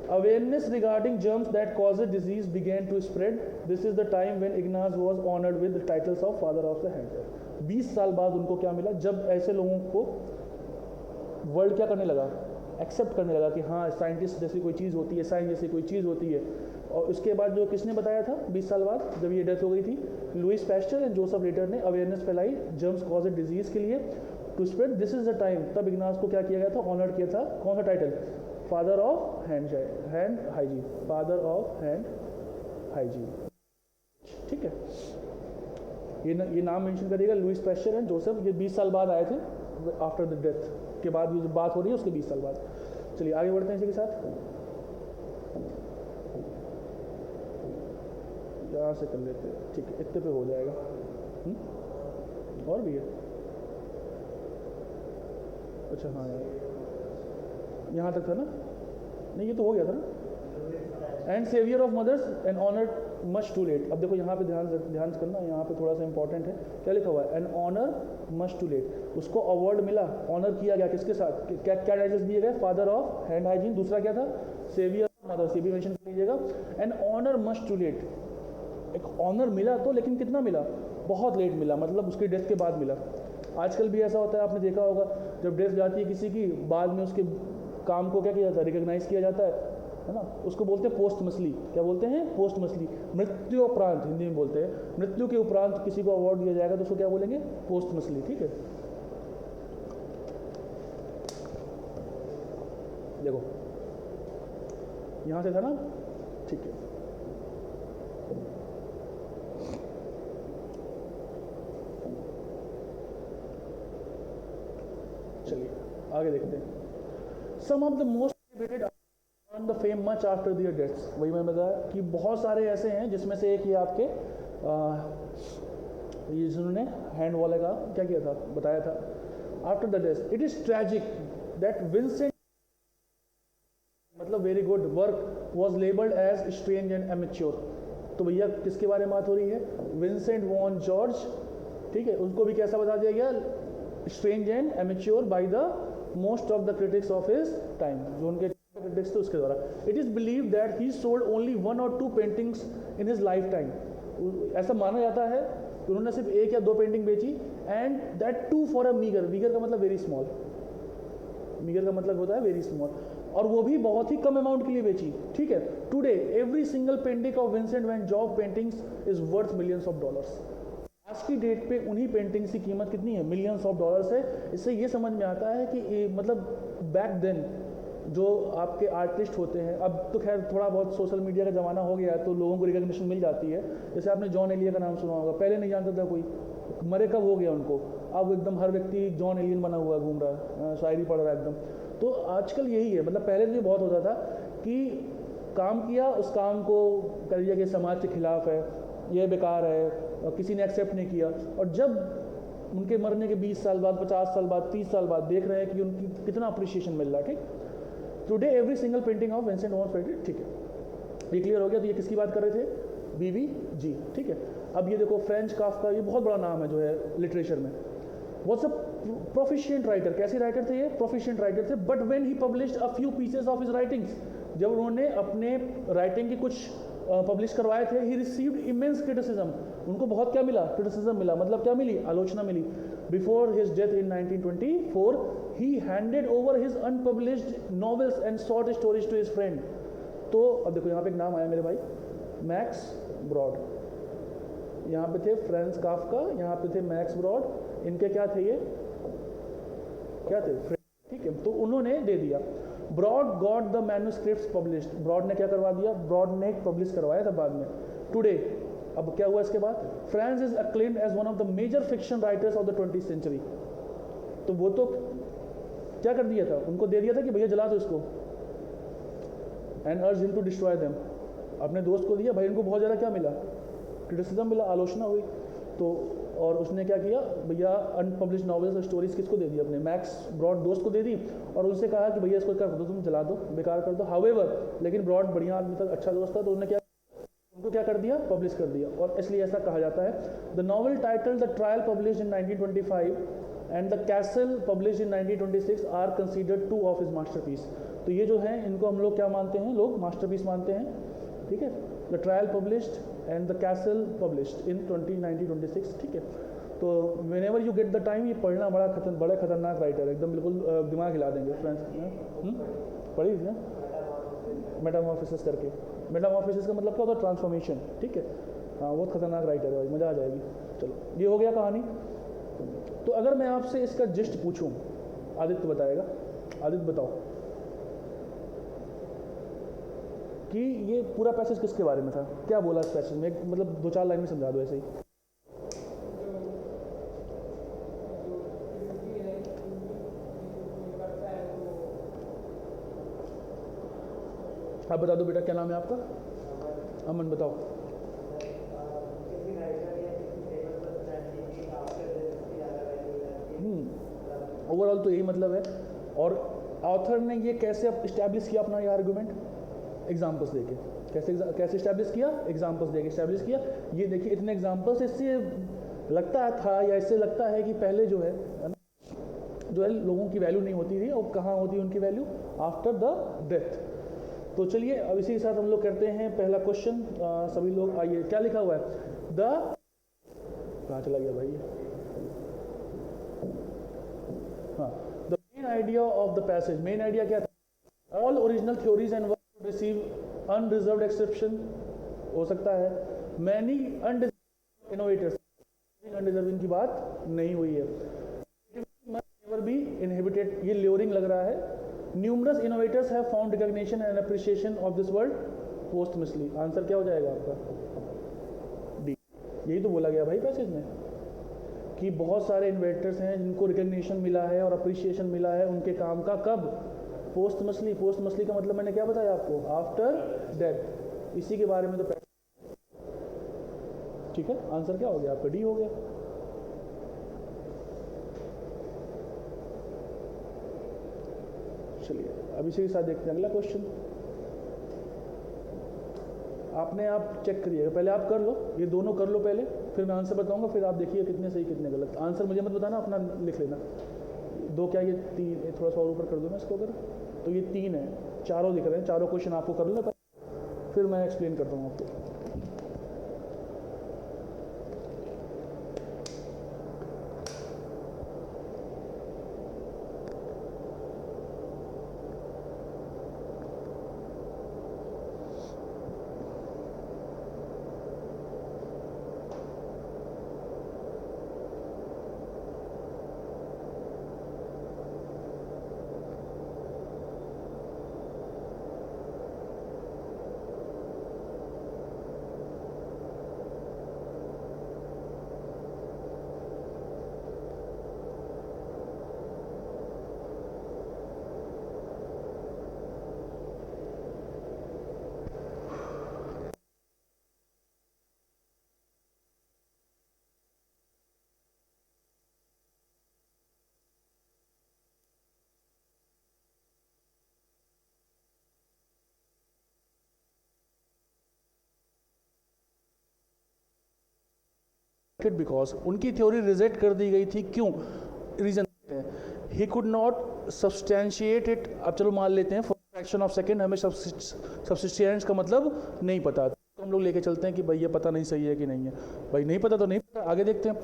Awareness regarding germs that causes disease began to spread. This is the time when Ignaz was honored with the titles of father of the hand. 20 साल बाद उनको क्या मिला, जब ऐसे लोगों को world क्या करने लगा, एक्सेप्ट करने लगा कि हाँ साइंटिस्ट जैसी कोई चीज़ होती है, साइंस जैसी कोई चीज़ होती है। और उसके बाद जो किसने बताया था 20 साल बाद जब ये डेथ हो गई थी, Louis Pasteur and Joseph Lister ने अवेयरनेस फैलाई जर्म्स कॉज डिजीज़ के लिए to spread. This is the time, तब इग्नास को क्या किया गया था, ऑनर्ड किया था, कौन सा title, father of hand hygiene, father of hand hygiene, ठीक है। ये नाम मेंशन करिएगा, लुईस पैस्चर एंड जोसेफ, ये 20 साल बाद आए थे, आफ्टर द डेथ के बाद, ये जो बात हो रही है उसके 20 साल बाद। चलिए आगे बढ़ते हैं इसी के साथ, यहाँ से कर लेते हैं, ठीक है, इतने पे हो जाएगा। और भी है, अच्छा हाँ यार यहाँ तक था ना, नहीं ये तो हो गया था ना। And saviour of mothers and honour much too late. अब देखो यहाँ पे ध्यान करना, यहाँ पे थोड़ा सा इंपॉर्टेंट है, क्या लिखा हुआ है, and honour much too late. उसको अवार्ड मिला, ऑनर किया गया किसके साथ, क्या क्या टाइटल्स दिए गए, फादर ऑफ हैंड हाइजीन, दूसरा क्या था, सेवियर ऑफ मदर्स, ये भी मेंशन कर लीजिएगा। And honour much too late, एक ऑनर मिला तो, लेकिन कितना मिला, बहुत लेट मिला, मतलब उसकी डेथ के बाद मिला। आजकल भी ऐसा होता है, आपने देखा होगा, जब डेथ जाती है किसी की, बाद में उसके काम को क्या किया जाता है, रिकॉग्नाइज किया जाता है ना, उसको बोलते हैं पोस्टमसली, क्या बोलते हैं, पोस्टमसली, मृत्यु उपरांत हिंदी में बोलते हैं, मृत्यु के उपरांत किसी को अवार्ड दिया जाएगा तो उसको क्या बोलेंगे, पोस्टमसली, ठीक है। देखो यहाँ से था ना, ठीक है। चलिए आगे देखते हैं। Some of the most celebrated earn the fame much after their deaths, वही मैं बताया कि बहुत सारे ऐसे हैं, जिसमें से एक ये आपके ये जिन्होंने हैंड वाले का क्या किया था, बताया था, after the death. It is tragic that Vincent, मतलब very good work, was labelled as strange and amateur. तो भैया किसके बारे में बात हो रही है, विंसेंट वॉन जॉर्ज, ठीक है, उनको भी कैसा बता दिया गया, strange and amateur by the most of the critics of his time, जो उनके क्रिटिक्स थे उसके द्वारा। It is believe that he sold only 1 or 2 paintings in his life time, ऐसा माना जाता है कि उन्होंने सिर्फ 1 या 2 पेंटिंग बेची, and that too for a meagre, meagre का मतलब वेरी स्मॉल, मीगर का मतलब होता है वेरी स्मॉल, और वो भी बहुत ही कम अमाउंट के लिए बेची, ठीक है। Today every single painting of Vincent van Gogh paintings is worth millions of dollars. आज की डेट पे उन्हीं पेंटिंग्स की कीमत कितनी है, मिलियंस ऑफ डॉलर्स है। इससे ये समझ में आता है कि मतलब बैक देन जो आपके आर्टिस्ट होते हैं, अब तो खैर थोड़ा बहुत सोशल मीडिया का ज़माना हो गया है तो लोगों को रिकग्निशन मिल जाती है। जैसे आपने जॉन एलिया का नाम सुना होगा, पहले नहीं जानता था कोई, मरे कब हो गया उनको, अब एकदम हर व्यक्ति जॉन एलियन बना हुआ घूम रहा है, शायरी पढ़ रहा है एकदम। तो आजकल यही है, मतलब पहले तो ये बहुत होता था कि काम किया, उस काम को कर दिया कि समाज के खिलाफ है, ये बेकार है, और किसी ने एक्सेप्ट नहीं किया, और जब उनके मरने के 20 साल बाद, 50 साल बाद, 30 साल बाद देख रहे हैं कि उनकी कितना अप्रिशिएशन मिल रहा है, ठीक। Today every single painting of Vincent van painted, ठीक है, ये क्लियर हो गया। तो ये किसकी बात कर रहे थे, VVG, ठीक है। अब ये देखो फ्रेंच काफ्का, ये बहुत बड़ा नाम है जो है लिटरेचर में। वॉट्स अ प्रोफिशिएंट राइटर, कैसे राइटर थे ये, प्रोफिशिएंट राइटर थे। But when he published a few pieces of his writings, जब उन्होंने अपने राइटिंग के कुछ पब्लिश करवाए थे, ही रिसीव्ड इमेंस क्रिटिसिज्म, उनको बहुत क्या मिला, क्रिटिसिज्म मिला, मतलब क्या मिली, आलोचना मिली। Before his death in 1924 he handed over his unpublished novels and short stories to his friend. तो अब देखो यहाँ पे एक नाम आया मेरे भाई, मैक्स ब्रॉड, यहाँ पे थे फ्रेंच काफ्का, यहाँ पे थे मैक्स ब्रॉड, इनके क्या थे, ये क्या थे, ठीक है। तो उन्होंने दे दिया। Brod got the manuscripts published, Brod ने क्या करवा दिया, ब्रॉड ने पब्लिश करवाया था बाद में। टुडे अब क्या हुआ इसके बाद, Franz is acclaimed as one of the major fiction writers of the 20th century. तो वो तो क्या कर दिया था, उनको दे दिया था कि भैया जला दो इसको, एंड अर्ज हिम टू डिस्ट्रॉय देम, अपने दोस्त को दिया, भाई इनको बहुत ज़्यादा क्या मिला, क्रिटिसिज्म मिला, आलोचना हुई। तो और उसने क्या किया, भैया अनपब्लिश्ड नॉवेल्स और स्टोरीज किसको दे दी, अपने मैक्स ब्रॉड दोस्त को दे दी, और उनसे कहा कि भैया इसको क्या कर दो, तुम जला दो, बेकार कर दो। हाउएवर, लेकिन ब्रॉड बढ़िया आदमी था, अच्छा दोस्त था, तो उन्होंने क्या, उनको क्या कर दिया, पब्लिश कर दिया। और इसलिए ऐसा कहा जाता है। The novel title the trial published in 1925 and the castle published in 1926 are considered two of his masterpiece. तो ये जो है इनको हम लोग क्या मानते हैं, लोग मास्टरपीस मानते हैं, ठीक है। The trial published and the castle published in 1926, ठीक है। तो when ever you get the time, ये पढ़ना बड़ा खतरनाक राइटर है, एकदम बिल्कुल दिमाग हिला देंगे फ्रेंड्स। पढ़ी इसने मेटामॉर्फोसिस करके, मेटामॉर्फोसिस का मतलब क्या होता है, ट्रांसफॉर्मेशन, ठीक है। हाँ बहुत खतरनाक राइटर है भाई, मज़ा आ जाएगी। चलो ये हो गया कहानी। तो अगर मैं आपसे इसका जिस्ट पूछूं, आदित्य बताएगा, आदित्य बताओ कि ये पूरा पैसेज किसके बारे में था, क्या बोला इस पैसेज में, मतलब 2-4 लाइन में समझा दो ऐसे ही। आप बता दो बेटा, क्या नाम है आपका, अमन बताओ। ओवरऑल तो यही मतलब है। और ऑथर ने ये कैसे इस्टेब्लिश किया अपना ये आर्गुमेंट, एग्जाम्पल्स देके, कैसे इस्टेब्लिश किया, एग्जाम्पल्स देके इस्टेब्लिश किया। ये देखिए इतने एग्जाम्पल्स, इससे लगता था या इससे लगता है कि पहले जो है लोगों की वैल्यू नहीं होती थी, और कहाँ होती है उनकी वैल्यू, आफ्टर द डेथ। तो चलिए अब इसी के साथ हम लोग करते हैं पहला क्वेश्चन। सभी लोग आइए, क्या लिखा हुआ है, कहाँ चला गया भाई, हाँ, the main idea of the passage, main idea क्या था, all original theories and work receive unreserved exception, हो सकता है मैनी अनडिजर्विंग इनोवेटर्स, अनडिजर्विंग की बात नहीं हुई है, नेवर बी इनहिबिटेड, ये ल्योरिंग लग रहा है। Numerous innovators have found recognition and appreciation of this world posthumously. Answer क्या हो जाएगा आपका, डी। यही तो बोला गया भाई पैसेज में कि बहुत सारे इन्वेटर्स हैं जिनको रिकॉग्निशन मिला है और अप्रिशिएशन मिला है उनके काम का, कब, पोस्टमसली। पोस्टमसली का मतलब मैंने क्या बताया आपको, आफ्टर डेथ। इसी के बारे में तो ठीक है, आंसर क्या हो गया आपका, डी हो गया। चलिए अब इसी के साथ देखते हैं अगला क्वेश्चन। आपने आप चेक करिएगा, पहले आप कर लो, ये दोनों कर लो पहले, फिर मैं आंसर बताऊंगा, फिर आप देखिए कितने सही कितने गलत। आंसर मुझे मत बताना, अपना लिख लेना। दो क्या, ये 3, थोड़ा सा और ऊपर कर दूँ इसको, अगर तो ये 3 है, चारों दिख रहे हैं, चारों क्वेश्चन आपको कर लो, फिर मैं एक्सप्लेन करता हूँ आपको। रिजेक्टेड बिकॉज उनकी थ्योरी रिजेक्ट कर दी गई थी। क्यों? Reason he could not substantiate it. अब चलो मान लेते हैं फॉर फ्रैक्शन ऑफ सेकेंड हमें सब्सिस्टेंस का मतलब नहीं पता, तो हम लोग लेके चलते हैं कि भाई ये पता नहीं सही है कि नहीं है। भाई नहीं पता तो नहीं पता, आगे देखते हैं।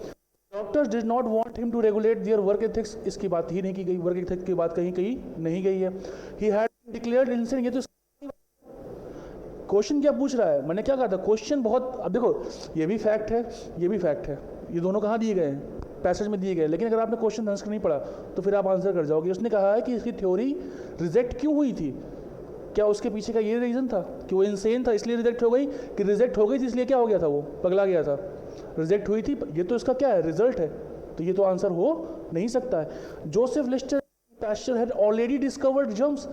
Doctors did not want him to regulate their work ethics, इसकी बात ही नहीं की गई, वर्क एथिक्स की बात कहीं कहीं नहीं गई है। ही हैड डिक्लेयर्ड इनसेन, ये तो क्वेश्चन क्या पूछ रहा है, मैंने क्या कहा था क्वेश्चन बहुत। अब देखो ये भी फैक्ट है, ये भी फैक्ट है, ये दोनों कहाँ दिए गए हैं? पैसेज में दिए गए। लेकिन अगर आपने क्वेश्चन आंसर नहीं पढ़ा तो फिर आप आंसर कर जाओगे। उसने कहा है कि इसकी थ्योरी रिजेक्ट क्यों हुई थी, क्या उसके पीछे का ये रीज़न था कि वो इंसेन था इसलिए रिजेक्ट हो गई, कि रिजेक्ट हो गई थी इसलिए क्या हो गया था, वो पगला गया था, रिजेक्ट हुई थी। ये तो इसका क्या है, रिजल्ट है, तो ये तो आंसर हो नहीं सकता है। Joseph Lister pasture had already discovered germs,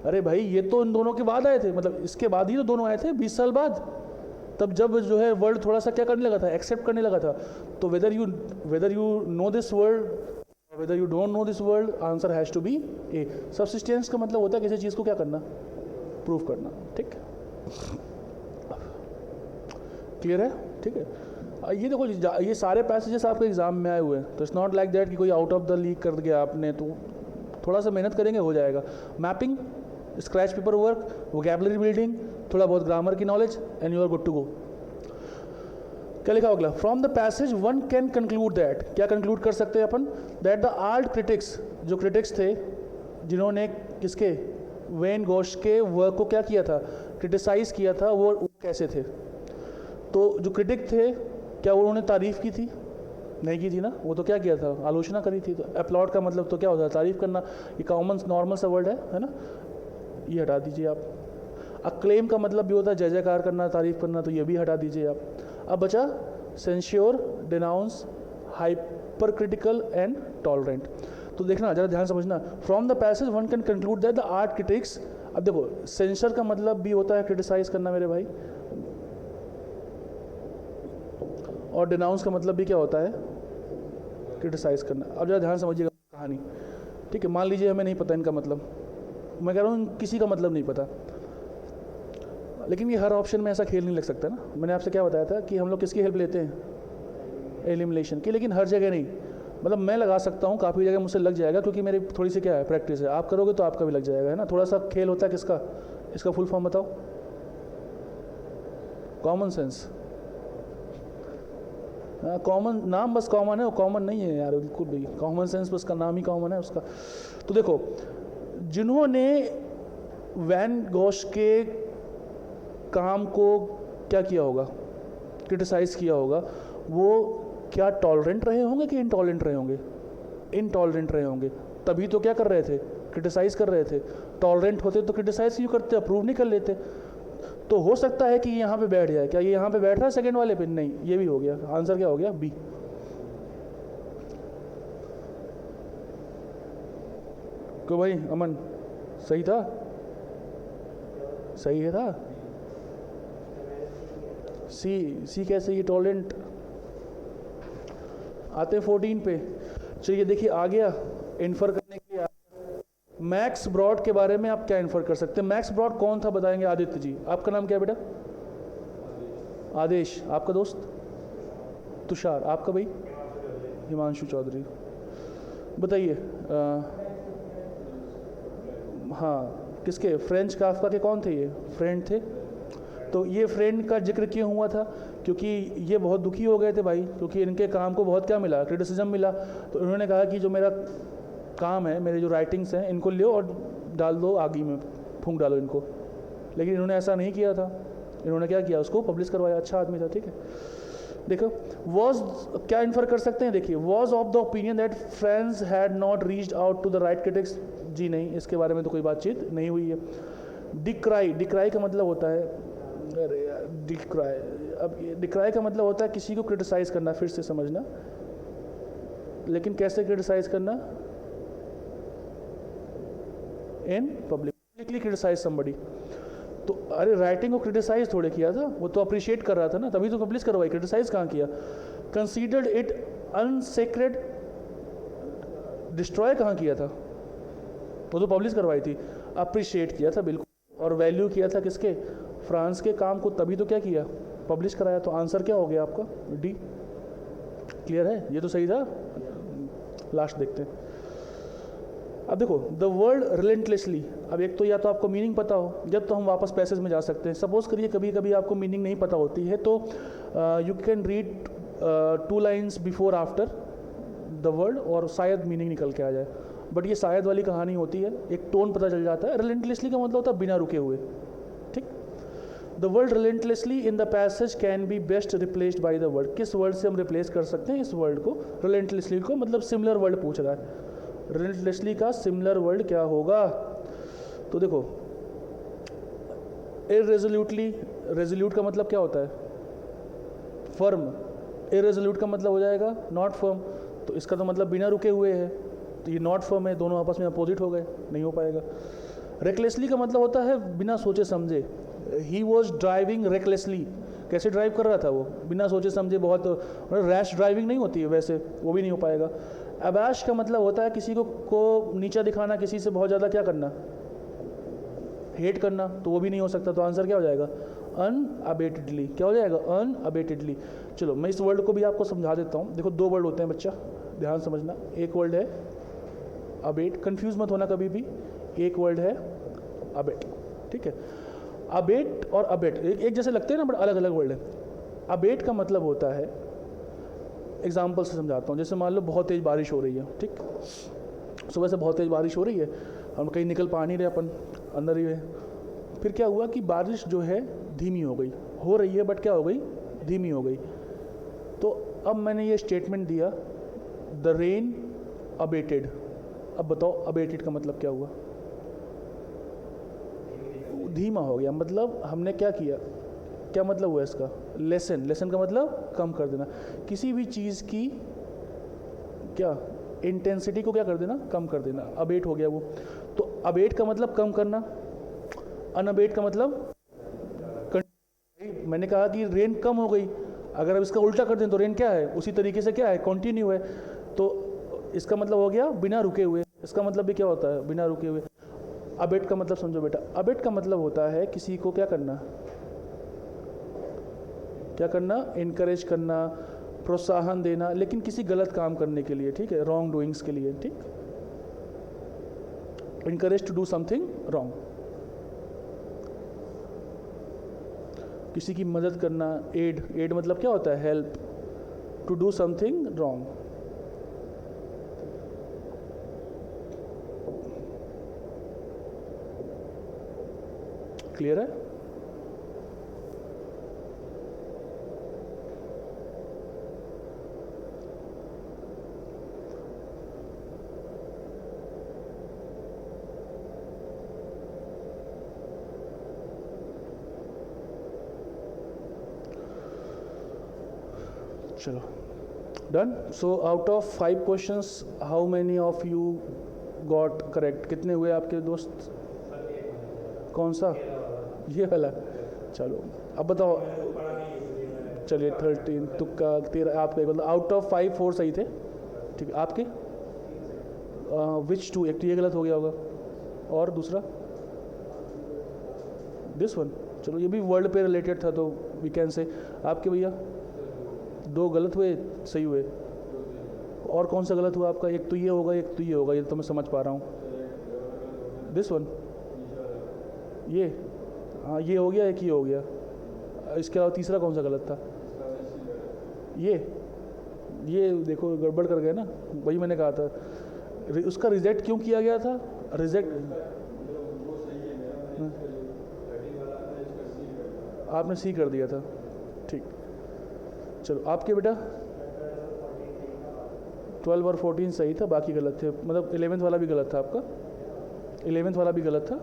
अरे भाई ये तो इन दोनों के बाद आए थे, मतलब इसके बाद ही तो दोनों आए थे 20 साल बाद, तब जब जो है वर्ल्ड थोड़ा सा क्या करने लगा था, एक्सेप्ट करने लगा था। तो whether you know this world, whether you don't know this world, answer has to be A. Subsistence का मतलब होता है किसी चीज़ को क्या करना, प्रूव करना। ठीक, क्लियर है? ठीक है। ये देखो ये सारे पैसेजेस आपके एग्जाम में आए हुए हैं, तो इट्स नॉट लाइक दैट कि कोई आउट ऑफ द लीग कर दिया आपने, तो थोड़ा सा मेहनत करेंगे हो जाएगा। Mapping, scratch paper work, vocabulary building, थोड़ा बहुत ग्रामर की knowledge, and you are good to go. क्या लिखा होगा? From the passage one can conclude that, क्या कंक्लूड कर सकते हैं अपन, दैट द आर्ट क्रिटिक्स, जो क्रिटिक्स थे जिन्होंने किसके, वेन गोश के वर्क को क्या किया था, क्रिटिसाइज किया था, वो कैसे थे? तो जो क्रिटिक थे क्या उन्होंने तारीफ़ की थी? नहीं की थी ना, वो तो क्या किया था, आलोचना करी थी। तो अपलॉड का मतलब तो क्या होता है, तारीफ़ करना, ये कॉमन नॉर्मल सा वर्ड है ना, ये हटा दीजिए आप। अक्लेम का मतलब भी होता है जय जयकार करना, तारीफ़ करना, तो ये भी हटा दीजिए आप। अब बचा censure, denounce, hyper critical and tolerant. तो देखना ज़रा ध्यान समझना, from the passage one can conclude that the art critics. अब देखो सेंसर का मतलब भी होता है क्रिटिसाइज करना मेरे भाई, और डिनाउंस का मतलब भी क्या होता है, क्रिटिसाइज करना। अब ज़रा ध्यान समझिएगा कहानी, ठीक है? मान लीजिए हमें नहीं पता इनका मतलब, मैं कह रहा हूँ किसी का मतलब नहीं पता, लेकिन ये हर ऑप्शन में ऐसा खेल नहीं लग सकता ना। मैंने आपसे क्या बताया था कि हम लोग किसकी हेल्प लेते हैं, एलिमिनेशन की, लेकिन हर जगह नहीं। मतलब मैं लगा सकता हूँ, काफ़ी जगह मुझसे लग जाएगा, क्योंकि मेरी थोड़ी सी क्या है, प्रैक्टिस है। आप करोगे तो आपका भी लग जाएगा, है ना। थोड़ा सा खेल होता है किसका, इसका फुल फॉर्म बताओ, कॉमन सेंस। कॉमन नाम बस कॉमन है, वो कॉमन नहीं है यार बिल्कुल भी, कॉमन सेंस बस का नाम ही कॉमन है उसका। तो देखो जिन्होंने वैन गोश के काम को क्या किया होगा, क्रिटिसाइज किया होगा, वो क्या टॉलरेंट रहे होंगे कि इनटॉलरेंट रहे होंगे? इनटॉलरेंट रहे होंगे, तभी तो क्या कर रहे थे, क्रिटिसाइज कर रहे थे। टॉलरेंट होते तो क्रिटिसाइज क्यों करते, अप्रूव नहीं कर लेते। तो हो सकता है कि यहाँ पे बैठ जाए, क्या ये यहाँ पे बैठ रहा है सेकंड वाले पे? नहीं, ये भी हो गया। आंसर क्या हो गया, बी। क्यों भाई अमन, सही था? सही है था? सी कैसे, ये टॉलरेंट। आते 14 पे, चलिए देखिए आ गया इन्फर करने के लिए। मैक्स ब्रॉड के बारे में आप क्या इन्फर कर सकते हैं? मैक्स ब्रॉड कौन था बताएंगे? आदित्य जी। आपका नाम क्या है बेटा? आदेश। आपका दोस्त? तुषार। आपका भाई? हिमांशु चौधरी। बताइए। हाँ, किसके? फ्रेंच काफ्का के कौन थे ये? फ्रेंड थे। तो ये फ्रेंड का जिक्र क्यों हुआ था? क्योंकि ये बहुत दुखी हो गए थे भाई, क्योंकि इनके काम को बहुत क्या मिला, क्रिटिसिज्म मिला। तो इन्होंने कहा कि जो मेरा काम है, मेरे जो राइटिंग्स हैं, इनको लो और डाल दो आगी में, फूंक डालो इनको। लेकिन इन्होंने ऐसा नहीं किया था। इन्होंने क्या किया, उसको पब्लिश करवाया। अच्छा आदमी था, ठीक है। देखो वॉज क्या इन्फर कर सकते हैं, देखिए was of the opinion that friends had not reached out to the right critics. जी नहीं, इसके बारे में तो कोई बातचीत नहीं हुई है। डिक्राई, डिक्राई का मतलब होता है, अरे यार डिक्राई, अब डिक्राई का मतलब होता है किसी को क्रिटिसाइज करना। फिर से समझना, लेकिन कैसे क्रिटिसाइज करना? इन पब्लिकली क्रिटिसाइज समबडी। तो अरे राइटिंग को क्रिटिसाइज थोड़े किया था, वो तो अप्रिशिएट कर रहा था ना, तभी तो पब्लिश करवाई, क्रिटिसाइज कहाँ किया? कंसीडर्ड इट अनसेक्रेड, डिस्ट्रॉय कहाँ किया था? वो तो पब्लिश करवाई थी। अप्रिशिएट किया था बिल्कुल, और वैल्यू किया था किसके? फ्रांस के काम को, तभी तो क्या किया, पब्लिश कराया। तो आंसर क्या हो गया आपका? डी। क्लियर है? ये तो सही था, लास्ट देखते हैं। अब देखो द वर्ड रिलेंटलेसली, अब एक तो या तो आपको मीनिंग पता हो, जब तो हम वापस पैसेज में जा सकते हैं। सपोज करिए कभी कभी आपको मीनिंग नहीं पता होती है, तो you can read 2 lines before after the word और शायद मीनिंग निकल के आ जाए। बट ये शायद वाली कहानी होती है, एक टोन पता चल जाता है। रिलेंटलेसली का मतलब होता है बिना रुके हुए, ठीक। The word relentlessly in the passage can be best replaced by the word, किस वर्ड से हम रिप्लेस कर सकते हैं इस वर्ड को? रिलेंटलेसली को, मतलब सिमिलर वर्ड पूछ रहा है। रिलेंटलेसली का सिमिलर वर्ड क्या होगा? तो देखो इररेजोल्यूटली, रेजोल्यूट का मतलब क्या होता है? फर्म। इररेजोल्यूट का मतलब हो जाएगा नॉट फर्म, तो इसका तो मतलब बिना रुके हुए है, तो ये नॉट फर्म है, दोनों आपस में अपोजिट हो गए, नहीं हो पाएगा। रेकलेसली का मतलब होता है बिना सोचे समझे। ही वॉज ड्राइविंग रेकलेसली, कैसे ड्राइव कर रहा था वो? बिना सोचे समझे, बहुत रैश ड्राइविंग नहीं होती है वैसे, वो भी नहीं हो पाएगा। अबैश का मतलब होता है किसी को नीचा दिखाना, किसी से बहुत ज़्यादा क्या करना, हेट करना, तो वो भी नहीं हो सकता। तो आंसर क्या हो जाएगा? अनअबेटेडली। क्या हो जाएगा? अनअबेटेडली। चलो मैं इस वर्ड को भी आपको समझा देता हूँ। देखो 2 वर्ड होते हैं बच्चा, ध्यान समझना। एक वर्ड है अबेट, कंफ्यूज मत होना कभी भी, एक वर्ड है अबेट, ठीक है। अबेट और अबेट एक जैसे लगते हैं ना, बट अलग अलग वर्ड है। अबेट का मतलब होता है, एग्जाम्पल से समझाता हूँ। जैसे मान लो बहुत तेज़ बारिश हो रही है, ठीक, सुबह से बहुत तेज़ बारिश हो रही है, हम कहीं निकल पा नहीं रहे, अपन अंदर ही है। फिर क्या हुआ कि बारिश जो है धीमी हो गई, हो रही है बट क्या हो गई? धीमी हो गई। तो अब मैंने ये स्टेटमेंट दिया, द रेन अबेटेड। अब बताओ अबेटेड का मतलब क्या हुआ? धीमा हो गया। मतलब हमने क्या किया? क्या मतलब हुआ इसका? लेसन। लेसन का मतलब कम कर देना, किसी भी चीज़ की क्या इंटेंसिटी को क्या कर देना? कम कर देना। अबेट हो गया वो। तो अबेट का मतलब कम करना, अनअबेट का मतलब मैंने कहा कि रेन कम हो गई, अगर अब इसका उल्टा कर दें तो रेन क्या है? उसी तरीके से क्या है? कंटिन्यू है। तो इसका मतलब हो गया बिना रुके हुए। इसका मतलब भी क्या होता है? बिना रुके हुए। अबेट का मतलब समझो बेटा, अबेट का मतलब होता है किसी को क्या करना? क्या करना? इनकरेज करना, प्रोत्साहन देना, लेकिन किसी गलत काम करने के लिए, ठीक है, रॉन्ग डूइंग्स के लिए, ठीक। Encourage to do something wrong, किसी की मदद करना। एड, एड मतलब क्या होता है? Help. To do something wrong. Clear है? चलो done. So out of 5 questions how many of you got correct? कितने हुए आपके दोस्त? कौन सा? ये वाला? चलो अब बताओ। चलिए 13, तुक्का 13 आपके, मतलब आउट ऑफ 5 4 सही थे, ठीक है। आपके विच 2? एक तो ये गलत हो गया होगा, और दूसरा दिस वन। चलो ये भी वर्ल्ड पे रिलेटेड था, तो वी कैन से। आपके भैया 2 गलत हुए, सही हुए। और कौन सा गलत हुआ आपका? एक तो ये होगा, एक तो ये होगा, ये तो मैं समझ पा रहा हूँ। दिस वन, ये, हाँ ये हो गया, एक ही हो गया। इसके अलावा तीसरा कौन सा गलत था? ये देखो गड़बड़ कर गए ना, वही मैंने कहा था। उसका रिजेक्ट क्यों किया गया था? रिजेक्ट आपने सी कर दिया था, ठीक। चलो आपके बेटा 12 और 14 सही था, बाकी गलत थे। मतलब 11th वाला भी गलत था आपका, 11th वाला भी गलत था।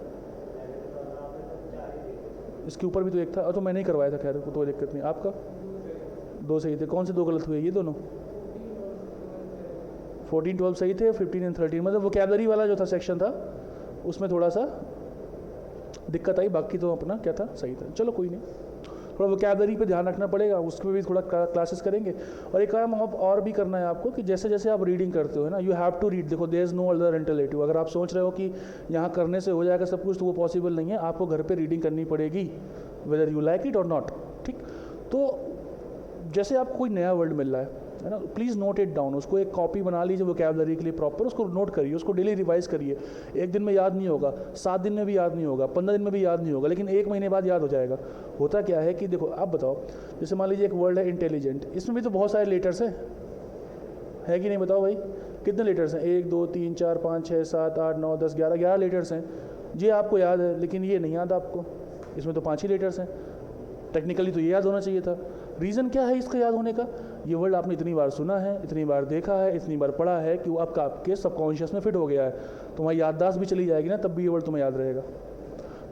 इसके ऊपर भी तो एक था, और तो मैंने ही करवाया था, खैर कोई दिक्कत नहीं। आपका 2 सही थे। कौन से 2 गलत हुए? ये दोनों। 14 12 सही थे, 15 और 13 मतलब वोकैबुलरी वाला जो था सेक्शन था, उसमें थोड़ा सा दिक्कत आई, बाकी तो अपना क्या था? सही था। चलो कोई नहीं, थोड़ा वोकैबुलरी पे ध्यान रखना पड़ेगा, उसमें भी थोड़ा क्लासेस करेंगे। और एक काम और भी करना है आपको, कि जैसे जैसे आप रीडिंग करते हो ना, यू हैव टू रीड। देखो there is no other alternative. अगर आप सोच रहे हो कि यहाँ करने से हो जाएगा सब कुछ, तो वो पॉसिबल नहीं है। आपको घर पे रीडिंग करनी पड़ेगी, वेदर यू लाइक इट और नॉट, ठीक। तो जैसे आपको कोई नया वर्ड मिल रहा है, है ना। प्लीज़ नोट इट डाउन, उसको एक कॉपी बना लीजिए वोकैबुलरी के लिए प्रॉपर, उसको नोट करिए, उसको डेली रिवाइज करिए। एक दिन में याद नहीं होगा, 7 दिन में भी याद नहीं होगा, 15 दिन में भी याद नहीं होगा, लेकिन 1 महीने बाद याद हो जाएगा। होता क्या है कि देखो आप बताओ, जैसे मान लीजिए एक वर्ड है इंटेलिजेंट, इसमें भी तो बहुत सारे लेटर्स हैं, है कि नहीं बताओ भाई, कितने लेटर्स हैं? 1 2 3 4 5 6 7 8 9 10 11 लेटर्स हैं। ये आपको याद है, लेकिन ये नहीं याद आपको, इसमें तो 5 ही लेटर्स हैं। टेक्निकली तो ये याद होना चाहिए था। रीज़न क्या है इसका याद होने का? ये वर्ड आपने इतनी बार सुना है, इतनी बार देखा है, इतनी बार पढ़ा है कि वो आपके सबकॉन्शियस में फिट हो गया है। तुम्हारी याददाश्त भी चली जाएगी ना, तब भी ये वर्ड तुम्हें याद रहेगा।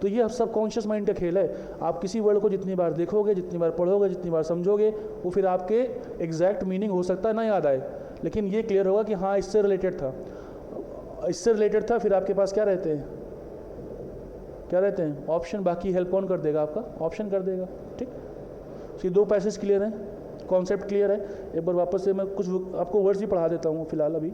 तो ये सबकॉन्शियस माइंड का खेल है। आप किसी वर्ड को जितनी बार देखोगे, जितनी बार पढ़ोगे, जितनी बार समझोगे, वो फिर आपके एग्जैक्ट मीनिंग हो सकता है ना याद आए, लेकिन ये क्लियर होगा कि हाँ इससे रिलेटेड था, इससे रिलेटेड था। फिर आपके पास क्या रहते हैं, क्या रहते हैं? ऑप्शन। बाकी हेल्प कौन कर देगा? आपका ऑप्शन कर देगा। ठीक, ये 2 पैसेज क्लियर हैं, कॉन्सेप्ट क्लियर है। एक बार वापस से मैं कुछ आपको वर्ड्स भी पढ़ा देता हूँ फिलहाल अभी।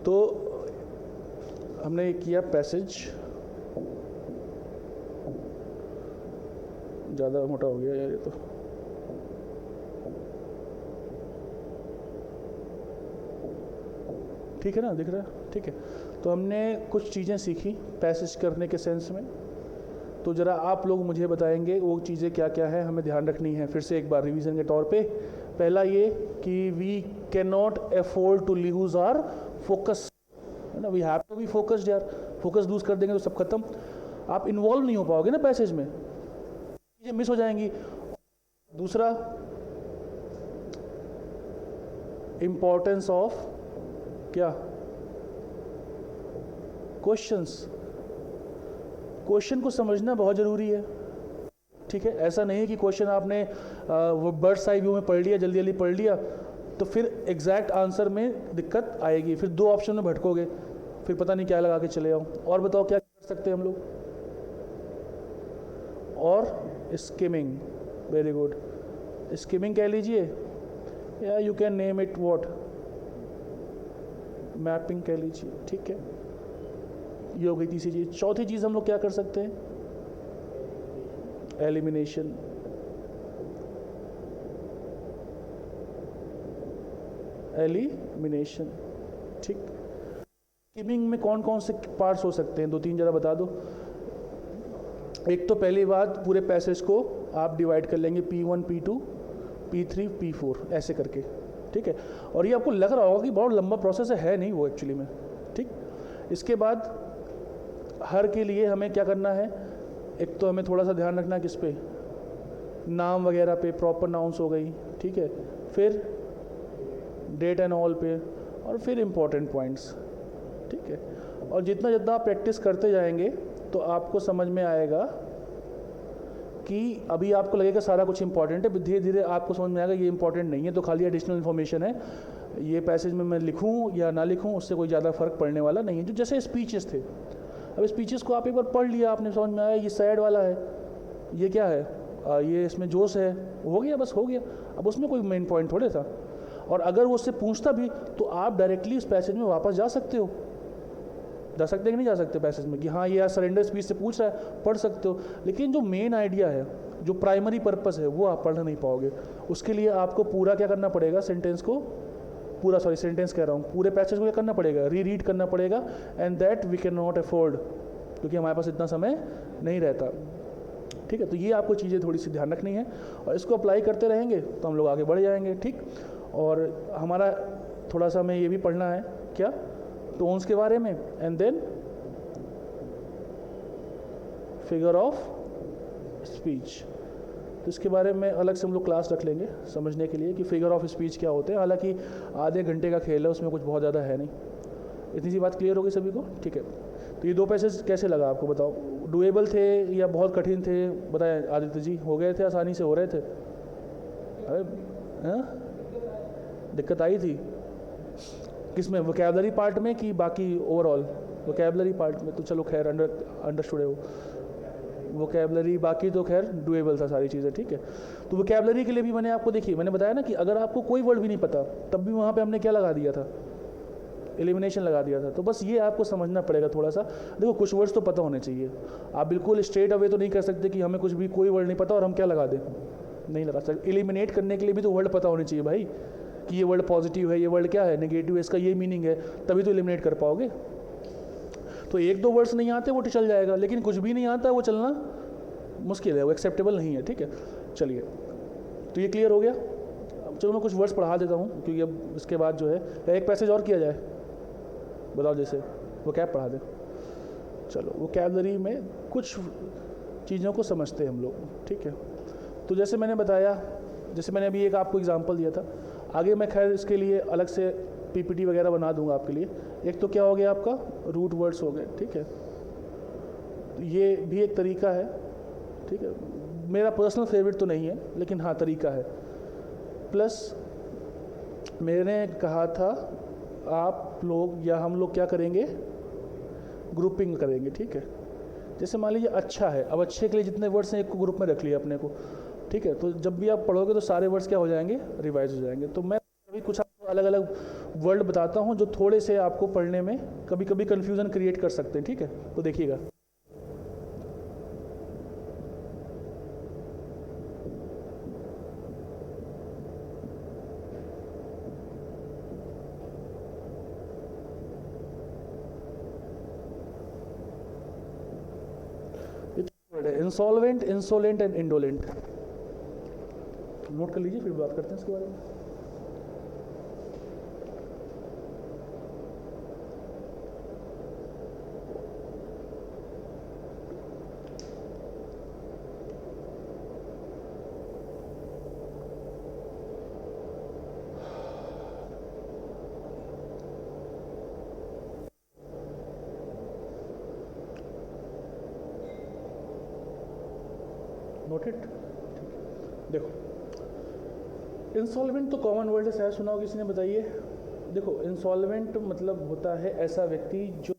तो हमने किया पैसेज, ज़्यादा मोटा हो गया यार ये तो। ठीक है ना, दिख रहा है? ठीक है। तो हमने कुछ चीज़ें सीखी पैसेज करने के सेंस में। तो ज़रा आप लोग मुझे बताएंगे वो चीज़ें क्या क्या है हमें ध्यान रखनी है। फिर से एक बार रिवीजन के तौर पे, पहला ये कि we can not afford to lose our focus, है ना। We have to be focused यार, फोकस लूज कर देंगे तो सब खत्म। आप इन्वॉल्व नहीं हो पाओगे ना पैसेज में, चीज़ें मिस हो जाएंगी। दूसरा, इंपॉर्टेंस ऑफ क्या? क्वेश्चंस। क्वेश्चन को समझना बहुत ज़रूरी है। ठीक है, ऐसा नहीं है कि क्वेश्चन आपने वो बर्ड्स आई व्यू में पढ़ लिया, जल्दी जल्दी पढ़ लिया, तो फिर एग्जैक्ट आंसर में दिक्कत आएगी, फिर 2 ऑप्शन में भटकोगे, फिर पता नहीं क्या लगा के चले आओ। और बताओ क्या कर सकते हैं हम लोग? और स्किमिंग, वेरी गुड, स्किमिंग कह लीजिए, या you can name it what, mapping कह लीजिए। ठीक है, ये हो गई तीसरी चीज़। चौथी चीज़ हम लोग क्या कर सकते हैं? एलिमिनेशन। एलिमिनेशन, ठीक। स्किमिंग में कौन कौन से पार्ट्स हो सकते हैं? 2-3 जरा बता दो। एक तो पहली बात, पूरे पैसेज को आप डिवाइड कर लेंगे P1 P2 P3 P4 ऐसे करके, ठीक है। और ये आपको लग रहा होगा कि बहुत लंबा प्रोसेस है नहीं वो एक्चुअली में, ठीक। इसके बाद हर के लिए हमें क्या करना है? एक तो हमें थोड़ा सा ध्यान रखना है किस पे, नाम वगैरह पे, प्रॉपर नाउंस हो गई, ठीक है। फिर डेट एंड ऑल पे, और फिर इम्पोर्टेंट पॉइंट्स, ठीक है। और जितना जितना आप प्रैक्टिस करते जाएंगे तो आपको समझ में आएगा कि अभी आपको लगेगा सारा कुछ इंपॉर्टेंट है, धीरे धीरे आपको समझ में आएगा ये इंपॉर्टेंट नहीं है, तो खाली एडिशनल इन्फॉर्मेशन है, ये पैसेज में मैं लिखूं या ना लिखूं उससे कोई ज़्यादा फ़र्क पड़ने वाला नहीं है। जो जैसे स्पीचेस थे, अब स्पीचेस को आप एक बार पढ़ लिया, आपने समझ में आया ये सैड वाला है, ये क्या है, ये इसमें जोश है, हो गया, बस हो गया। अब उसमें कोई मेन पॉइंट थोड़े था। और अगर वो उससे पूछता भी तो आप डायरेक्टली उस पैसेज में वापस जा सकते हो, जा सकते कि नहीं जा सकते पैसेज में, कि हाँ ये सरेंडर स्पीच से पूछ रहा है, पढ़ सकते हो। लेकिन जो मेन आइडिया है, जो प्राइमरी पर्पस है, वो आप पढ़ नहीं पाओगे। उसके लिए आपको पूरा क्या करना पड़ेगा, सेंटेंस को पूरा, सॉरी सेंटेंस कह रहा हूँ, पूरे पैसेज को क्या करना पड़ेगा, रीड करना पड़ेगा। And that we can not afford, क्योंकि हमारे पास इतना समय नहीं रहता, ठीक है। तो ये आपको चीज़ें थोड़ी सी ध्यान रखनी है, और इसको अप्लाई करते रहेंगे तो हम लोग आगे बढ़ जाएंगे, ठीक। और हमारा थोड़ा सा हमें ये भी पढ़ना है क्या, टोन्स के बारे में, and then figure of speech. तो इसके बारे में अलग से हम लोग क्लास रख लेंगे समझने के लिए कि फिगर ऑफ स्पीच क्या होते हैं। हालांकि आधे घंटे का खेल है, उसमें कुछ बहुत ज़्यादा है नहीं। इतनी सी बात क्लियर होगी सभी को, ठीक है। तो ये 2 पैसेज कैसे लगा आपको, बताओ, डुएबल थे या बहुत कठिन थे? बताएं आदित्य जी, हो गए थे, आसानी से हो रहे थे? अरे हाँ, दिक्कत आई थी किस में, वोकैबुलरी पार्ट में कि बाकी ओवरऑल? वोकैबुलरी पार्ट में तो चलो खैर अंडरस्टूड है वो, वोकैबुलरी बाकी तो खैर डुएबल था सारी चीज़ें, ठीक है। तो वोकैबुलरी के लिए भी मैंने आपको देखिए, मैंने बताया ना कि अगर आपको कोई वर्ड भी नहीं पता तब भी वहाँ पे हमने क्या लगा दिया था, एलिमिनेशन लगा दिया था। तो बस ये आपको समझना पड़ेगा थोड़ा सा। देखो कुछ वर्ड्स तो पता होने चाहिए, आप बिल्कुल स्ट्रेट अवे तो नहीं कर सकते कि हमें कुछ भी कोई वर्ड नहीं पता और हम क्या लगा दें, नहीं लगा सकते। एलिमिनेट करने के लिए भी तो वर्ड पता होने चाहिए भाई, कि ये वर्ड पॉजिटिव है, ये वर्ड क्या है नेगेटिव है, इसका ये मीनिंग है, तभी तो एलिमिनेट कर पाओगे। तो एक दो वर्ड्स नहीं आते वो तो चल जाएगा, लेकिन कुछ भी नहीं आता वो चलना मुश्किल है, वो एक्सेप्टेबल नहीं है। ठीक है, चलिए, तो ये क्लियर हो गया। अब चलो मैं कुछ वर्ड्स पढ़ा देता हूँ, क्योंकि अब इसके बाद जो है, या एक पैसेज और किया जाए, बताओ, जैसे वो कैब पढ़ा दे। चलो, वो कैबलरी में कुछ चीज़ों को समझते हैं हम लोग। ठीक है, तो जैसे मैंने बताया, जैसे मैंने अभी एक आपको एग्जांपल दिया था, आगे मैं खैर इसके लिए अलग से पीपीटी वगैरह बना दूंगा आपके लिए। एक तो क्या हो गया आपका, रूट वर्ड्स हो गए। ठीक है, ये भी एक तरीका है। ठीक है, मेरा पर्सनल फेवरेट तो नहीं है, लेकिन हाँ तरीका है। प्लस मैंने कहा था आप लोग या हम लोग क्या करेंगे, ग्रुपिंग करेंगे। ठीक है, जैसे मान लीजिए अच्छा है, अब अच्छे के लिए जितने वर्ड्स हैं एक को ग्रुप में रख लिया अपने को। ठीक है, तो जब भी आप पढ़ोगे तो सारे वर्ड्स क्या हो जाएंगे, रिवाइज हो जाएंगे। तो मैं अभी कुछ आपको अलग अलग वर्ड बताता हूँ जो थोड़े से आपको पढ़ने में कभी कभी कन्फ्यूज़न क्रिएट कर सकते हैं। ठीक है, तो देखिएगा। Insolvent, insolent and indolent. Note कर लीजिए, फिर बात करते हैं इसके बारे में। नोटेड। देखो, इंसॉल्वेंट तो कॉमन वर्ड है, शायद सुना हो किसी ने, बताइए। देखो, इंसॉल्वेंट मतलब होता है ऐसा व्यक्ति जो,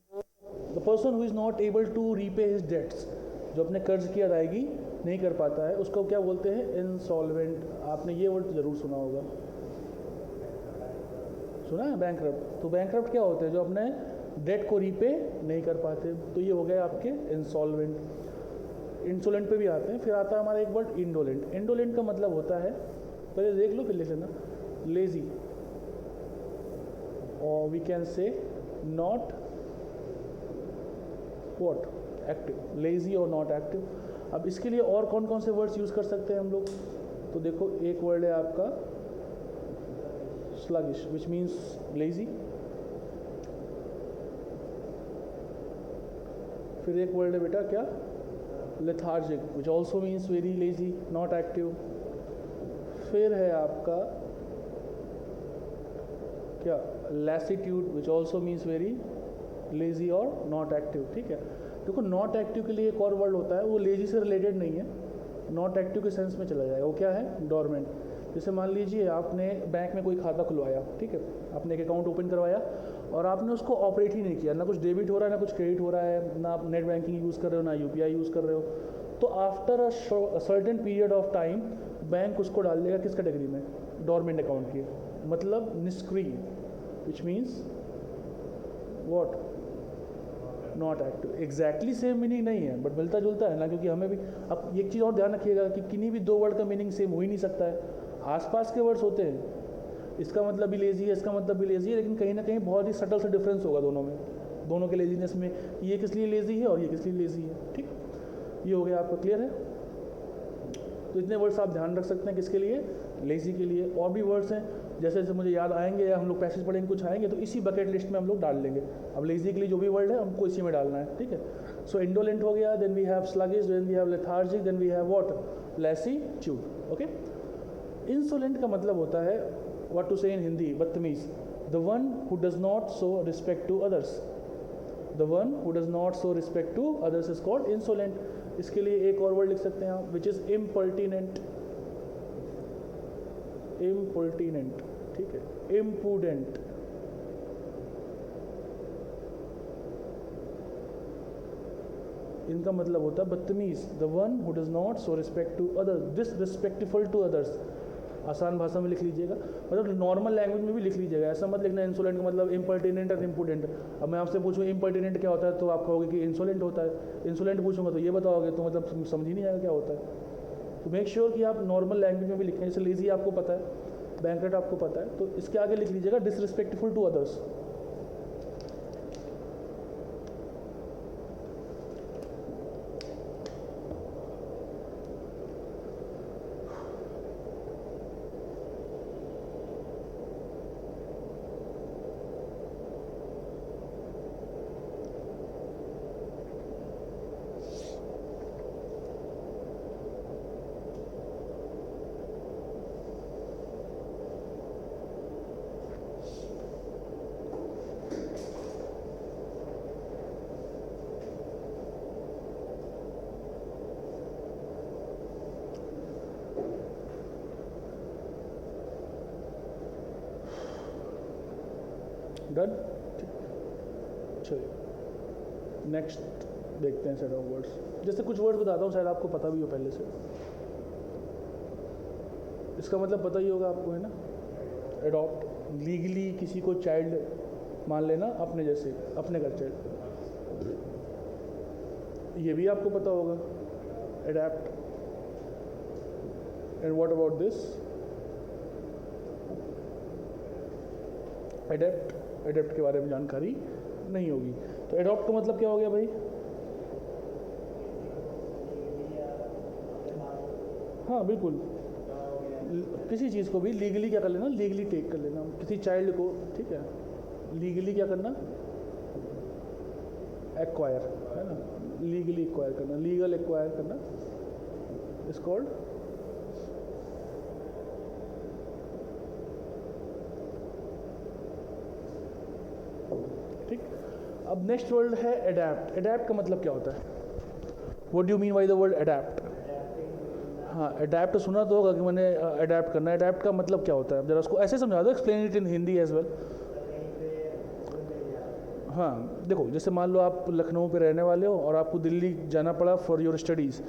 the person who is not able to repay his debts, जो अपने कर्ज की अदायगी नहीं कर पाता है, उसको क्या बोलते हैं, इंसॉल्वेंट। आपने ये वर्ड जरूर सुना होगा, सुना है, बैंकरप्ट। तो बैंकरप्ट क्या होते हैं, जो अपने डेट को रीपे नहीं कर पाते। तो ये हो गए आपके इंसॉल्वेंट। इंसोलेंट पे भी आते हैं। फिर आता है हमारा एक वर्ड इंडोलेंट। इंडोलेंट का मतलब होता है, पहले देख लो फिर लिख लेना, लेजी, और we can say not what active, lazy और नॉट एक्टिव। अब इसके लिए और कौन कौन से वर्ड्स यूज़ कर सकते हैं हम लोग, तो देखो एक वर्ड है आपका स्लगिश, विच मीन्स लेजी। फिर एक वर्ड है बेटा क्या, lethargic, which also means very lazy, not active. फिर है आपका क्या, lassitude, which also means very lazy और not active। ठीक है, देखो नॉट एक्टिव के लिए एक और वर्ड होता है, वो लेजी से रिलेटेड नहीं है, नॉट एक्टिव के सेंस में चला जाएगा। वो क्या है, डोरमेंट। जैसे मान लीजिए आपने बैंक में कोई खाता खुलवाया, ठीक है, आपने एक अकाउंट ओपन करवाया और आपने उसको ऑपरेट ही नहीं किया, ना कुछ डेबिट हो रहा है ना कुछ क्रेडिट हो रहा है, ना आप नेट बैंकिंग यूज़ कर रहे हो ना यूपीआई यूज़ कर रहे हो, तो after a certain period of time bank उसको डाल देगा किस कैटेगरी में, डोरमेंट अकाउंट की, मतलब निष्क्रिय, which means what, not active. Exactly same meaning नहीं है, बट मिलता जुलता है ना, क्योंकि हमें भी, अब एक चीज़ और ध्यान रखिएगा कि किन्हीं भी दो वर्ड का मीनिंग सेम हो ही नहीं सकता है, आसपास के वर्ड्स होते हैं, इसका मतलब भी लेजी है, इसका मतलब भी लेजी है, लेकिन कहीं ना कहीं बहुत ही सटल सा डिफरेंस होगा दोनों में, दोनों के लेजीनेस में, ये किस लिए लेजी है और ये किस लिए लेजी है। ठीक, ये हो गया आपका, क्लियर है। तो इतने वर्ड्स आप ध्यान रख सकते हैं किसके लिए, लेजी के लिए। और भी वर्ड्स हैं, जैसे जैसे मुझे याद आएंगे या हम लोग पैसेज पढ़ेंगे कुछ आएंगे तो इसी बकेट लिस्ट में हम लोग डाल लेंगे। अब लेजी के लिए जो भी वर्ड है हमको इसी में डालना है। ठीक है, सो इंडोलेंट हो गया, then we have sluggish, then we have lethargic, then we have what, lassitude. Okay, insolent का मतलब होता है, व्हाट टू से इन हिंदी, बदतमीज, the one who does not show respect to others, the one who does not show respect to others is called insolent. इसके लिए एक और वर्ड लिख सकते हैं आप, विच इज इम्पर्टिनेंट, इम्पर्टिनेंट। ठीक है, इम्प्रूडेंट, इनका मतलब होता है बदतमीज, the one who does not show respect to others, disrespectful to others, आसान भाषा में लिख लीजिएगा, मतलब नॉर्मल लैंग्वेज में भी लिख लीजिएगा। ऐसा मत लिखना इंसोलेंट का मतलब इम्पर्टिनेंट और इम्पोर्टेंट। अब मैं आपसे पूछूँ इम्पर्टिनेंट क्या होता है तो आप कहोगे कि इंसोलेंट होता है, इंसोलेंट पूछूंगा तो ये बताओगे, तो मतलब समझ ही नहीं आएगा क्या होता है। तो मेक श्योर कि आप नॉर्मल लैंग्वेज में भी लिखें। जैसे लेजी आपको पता है, बैंकरट आपको पता है, तो इसके आगे लिख लीजिएगा डिसरिस्पेक्टफुल टू अदर्स। डन, चलिए नेक्स्ट देखते हैं सेट ऑफ वर्ड्स। जैसे कुछ वर्ड्स बताता हूँ, शायद आपको पता भी हो पहले से, इसका मतलब पता ही होगा आपको, है ना। एडॉप्ट, लीगली किसी को चाइल्ड मान लेना अपने जैसे, अपने का चाइल्ड, ये भी आपको पता होगा। Adapt, and what about this, adept, adept के बारे में जानकारी नहीं होगी। तो एडॉप्ट का मतलब क्या हो गया भाई? हाँ बिल्कुल, किसी चीज़ को भी लीगली क्या कर लेना, लीगली टेक कर लेना। किसी चाइल्ड को, ठीक है, लीगली क्या करना, एक्वायर, है ना, लीगली एक्वायर करना, लीगल एक्वायर करना इज कॉल्ड ठीक। अब नेक्स्ट वर्ड है एडैप्ट। एडैप्ट का मतलब क्या होता है? What do you mean by the word adapt? हाँ, अडैप्ट सुना तो होगा कि मैंने अडैप्ट करना है। अडैप्ट का मतलब क्या होता है, जरा उसको ऐसे समझा दो, explain it in Hindi as well. हाँ देखो, जैसे मान लो आप लखनऊ पे रहने वाले हो और आपको दिल्ली जाना पड़ा फॉर योर स्टडीज़,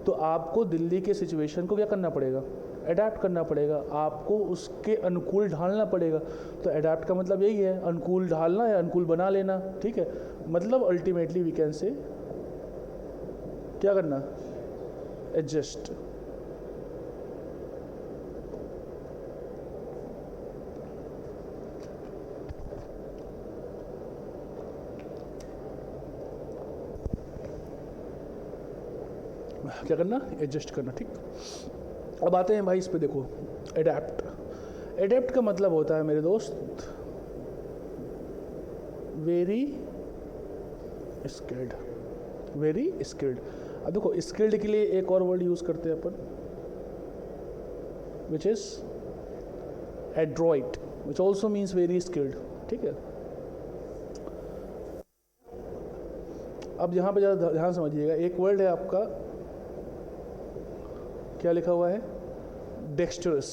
तो आपको दिल्ली के सिचुएशन को क्या करना पड़ेगा, अडैप्ट करना पड़ेगा, आपको उसके अनुकूल ढालना पड़ेगा। तो अडैप्ट का मतलब यही है, अनुकूल ढालना या अनुकूल बना लेना, ठीक है। मतलब अल्टीमेटली वी कैन से क्या करना, एडजस्ट। क्या करना, एडजस्ट करना, ठीक। अब आते हैं भाई इस पे, देखो एडैप्ट। एडैप्ट का मतलब होता है मेरे दोस्त वेरी स्किल्ड, वेरी स्किल्ड। अब देखो स्किल्ड के लिए एक और वर्ड यूज करते हैं अपन, which is adroit, which also means very skilled, ठीक है। अब यहाँ पे ज़्यादा ध्यान समझिएगा, एक वर्ड है आपका, क्या लिखा हुआ है, डेक्स्टरस।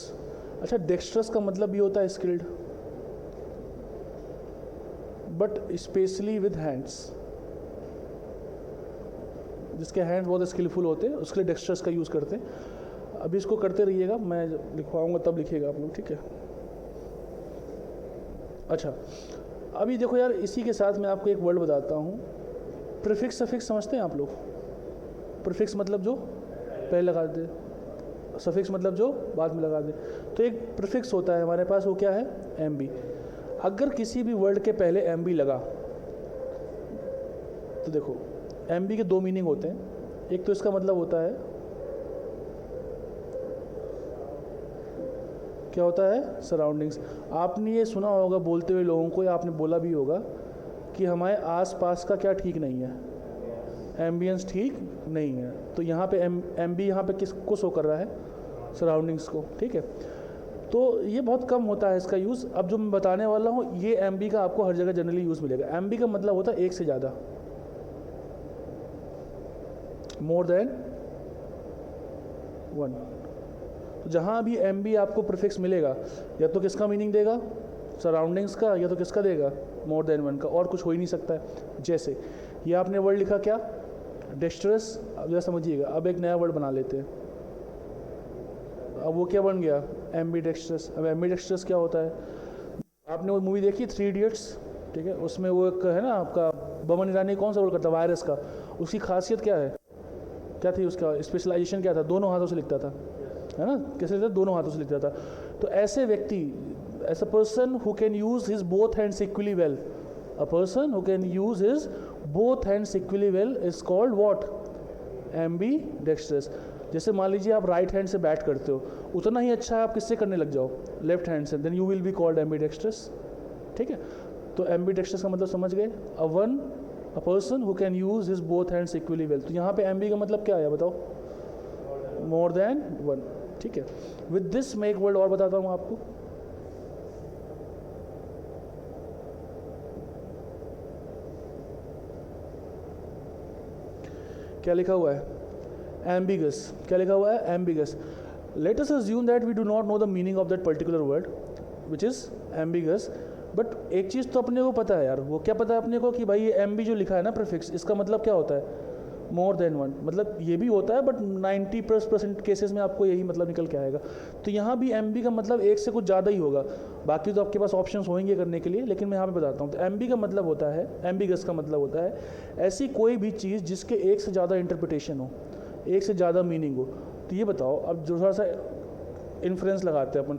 अच्छा, डेक्स्टरस का मतलब भी होता है skilled, but specially with hands. जिसके हैंड्स बहुत स्किलफुल होते हैं उसके लिए डेक्स्टरस का यूज़ करते हैं। अभी इसको करते रहिएगा, मैं लिखवाऊंगा तब लिखिएगा आप लोग, ठीक है। अच्छा, अभी देखो यार, इसी के साथ मैं आपको एक वर्ड बताता हूँ, प्रीफिक्स सफिक्स समझते हैं आप लोग? प्रीफिक्स मतलब जो पहले लगा दे, सफिक्स मतलब जो बाद में लगा दे। तो एक प्रीफिक्स होता है हमारे पास, वो क्या है, एम बी। अगर किसी भी वर्ड के पहले एम बी लगा तो देखो एम बी के दो मीनिंग होते हैं। एक तो इसका मतलब होता है, क्या होता है, सराउंडिंग्स। आपने ये सुना होगा बोलते हुए लोगों को, या आपने बोला भी होगा कि हमारे आसपास का क्या ठीक नहीं है, एम्बियंस ठीक नहीं है। तो यहाँ पे एम बी यहाँ पे किसको शो कर रहा है, सराउंडिंग्स को, ठीक है। तो ये बहुत कम होता है इसका यूज़। अब जो मैं बताने वाला हूँ ये एम बी का आपको हर जगह जनरली यूज़ मिलेगा। एम बी का मतलब होता है एक से ज़्यादा, मोर देन वन। तो जहाँ भी एम बी आपको प्रीफिक्स मिलेगा, या तो किसका मीनिंग देगा, सराउंडिंग्स का, या तो किसका देगा, मोर देन वन का, और कुछ हो ही नहीं सकता है। जैसे ये आपने वर्ड लिखा क्या, डेक्स्टरस। अब जरा समझिएगा, अब एक नया वर्ड बना लेते हैं, अब वो क्या बन गया, एम्बीडेक्स्ट्रस। अब एम्बीडेक्स्ट्रस क्या होता है, आपने वो मूवी देखी थ्री इडियट्स, ठीक है, उसमें वो एक है ना आपका बमन ईरानी कौन सा रोल करता है, वायरस का, उसकी खासियत क्या है, क्या थी उसका स्पेशलाइजेशन, क्या था, दोनों हाथों से लिखता था, है ना, कैसे लिखता था, दोनों हाथों से लिखता था। तो ऐसे व्यक्ति, as a person who can use his both hands equally well, a person who can use his both hands equally well is called what, ambidextrous. जैसे मान लीजिए आप राइट हैंड से बैट करते हो, उतना ही अच्छा आप किससे करने लग जाओ, लेफ्ट हैंड से, then you will be called ambidextrous, ठीक है। तो एम्बीडेक्स्ट्रस का मतलब समझ गए, a person who can use his both hands equally well. तो यहाँ पे एम्बी का मतलब क्या आया बताओ, मोर देन वन, ठीक है। विद दिस मैं एक वर्ड और बताता हूँ आपको, क्या लिखा हुआ है, एम्बिगस। क्या लिखा हुआ है, ambiguous. Let us assume that we do not know the meaning of that particular word which is ambiguous, but एक चीज़ तो अपने को पता है यार, वो क्या पता है अपने को कि भाई ये एम्बी जो लिखा है ना प्रीफिक्स, इसका मतलब क्या होता है, मोर देन वन। मतलब ये भी होता है बट 90% केसेस में आपको यही मतलब निकल के आएगा। तो यहाँ भी एम्बी का मतलब एक से कुछ ज़्यादा ही होगा, बाकी तो आपके पास ऑप्शंस होंगे करने के लिए, लेकिन मैं यहाँ पे बताता हूँ। तो एम्बी का मतलब होता है, एम्बिगस का मतलब होता है ऐसी कोई भी चीज़ जिसके एक से ज़्यादा इंटरप्रिटेशन हो, एक से ज़्यादा मीनिंग हो। तो ये बताओ, अब जो थोड़ा सा इन्फ्रेंस लगाते हैं अपन,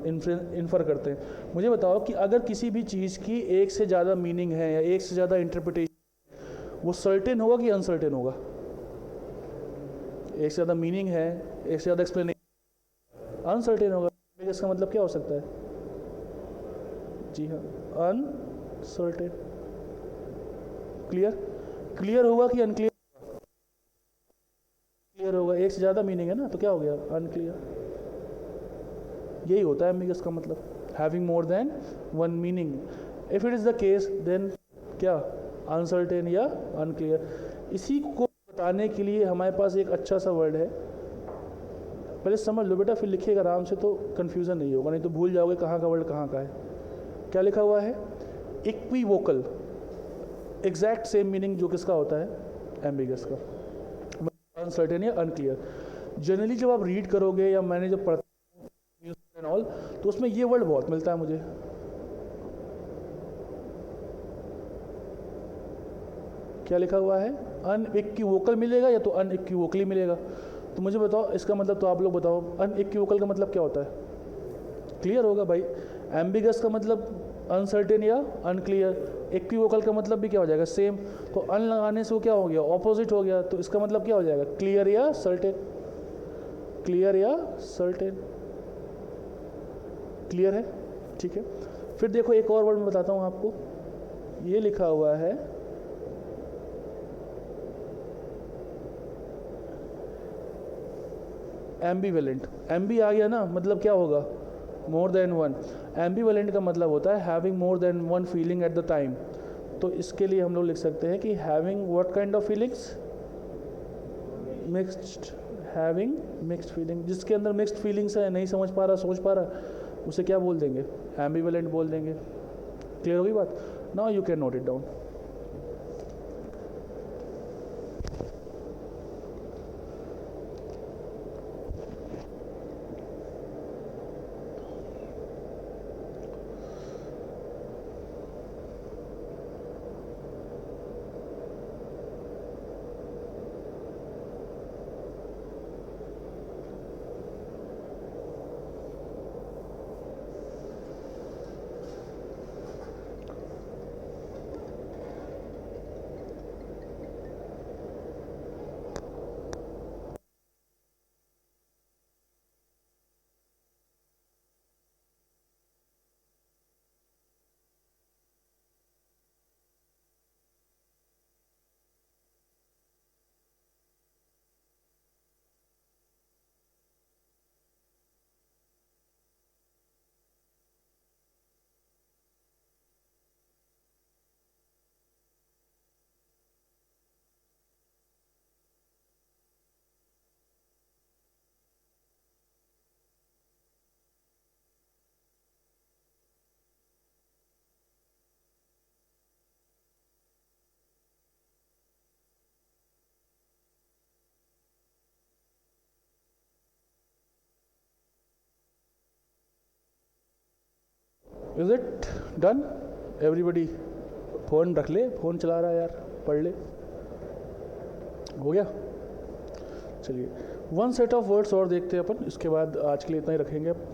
इन्फर करते हैं, मुझे बताओ कि अगर किसी भी चीज़ की एक से ज़्यादा मीनिंग है या एक से ज़्यादा इंटरप्रिटेशन, वो सर्टेन होगा कि अनसर्टेन होगा, एक से ज़्यादा मीनिंग है, एक से ज़्यादा एक्सप्लेनेशन, अनसर्टेन होगा। इसका मतलब क्या हो सकता है, जी हाँ, अनसर्टेन। क्लियर, क्लियर होगा कि अनक्लियर, क्लियर होगा, एक से ज़्यादा मीनिंग है ना, तो क्या हो गया, अनक्लियर। यही होता है एम्बिगस का मतलब, having more than one meaning. If it is the case then क्या, अनसर्टेन या अनक्लियर। इसी को बताने के लिए हमारे पास एक अच्छा सा वर्ड है, पहले समझ लो बेटा, फिर लिखिएगा आराम से तो कन्फ्यूज़न नहीं होगा, नहीं तो भूल जाओगे कहाँ का वर्ड कहाँ का है। क्या लिखा हुआ है, इक्विवोकल, एग्जैक्ट सेम मीनिंग जो किसका होता है, एम्बिगस का, अनसर्टेन या अनक्लियर। जनरली जब आप रीड करोगे या मैंने जब पढ़ा न्यूज़ एंड ऑल, तो उसमें ये वर्ड बहुत मिलता है मुझे। क्या लिखा हुआ है, अनइक्विवोकल मिलेगा या तो अनइक्विवोकली मिलेगा। तो मुझे बताओ इसका मतलब, तो आप लोग बताओ अनइक्विवोकल का मतलब क्या होता है, क्लियर होगा भाई। एम्बिगस का मतलब अनसर्टेन या अनक्लियर, इक्विवोकल का मतलब भी क्या हो जाएगा, सेम। तो अन लगाने से वो क्या हो गया, ऑपोजिट हो गया, तो इसका मतलब क्या हो जाएगा, क्लियर या सर्टेन, क्लियर या सर्टेन। क्लियर है, ठीक है। फिर देखो एक और वर्ड मैं बताता हूँ आपको, ये लिखा हुआ है एम्बीवेलेंट। एम्बी आ गया ना, मतलब क्या होगा, मोर देन वन। एम्बीवेलेंट का मतलब होता है having more than one feeling at the time. तो इसके लिए हम लोग लिख सकते हैं कि having what kind of feelings, mixed, having mixed feeling. जिसके अंदर मिक्स्ड फीलिंग्स है, नहीं समझ पा रहा, सोच पा रहा, उसे क्या बोल देंगे, एम्बीवेलेंट बोल देंगे। क्लियर होगी बात, now you can note it down. Is it done? Everybody phone रख ले, फ़ोन चला रहा है यार, पढ़ ले। हो गया? चलिए वन सेट ऑफ वर्ड्स और देखते हैं अपन, इसके बाद आज के लिए इतना ही रखेंगे अब।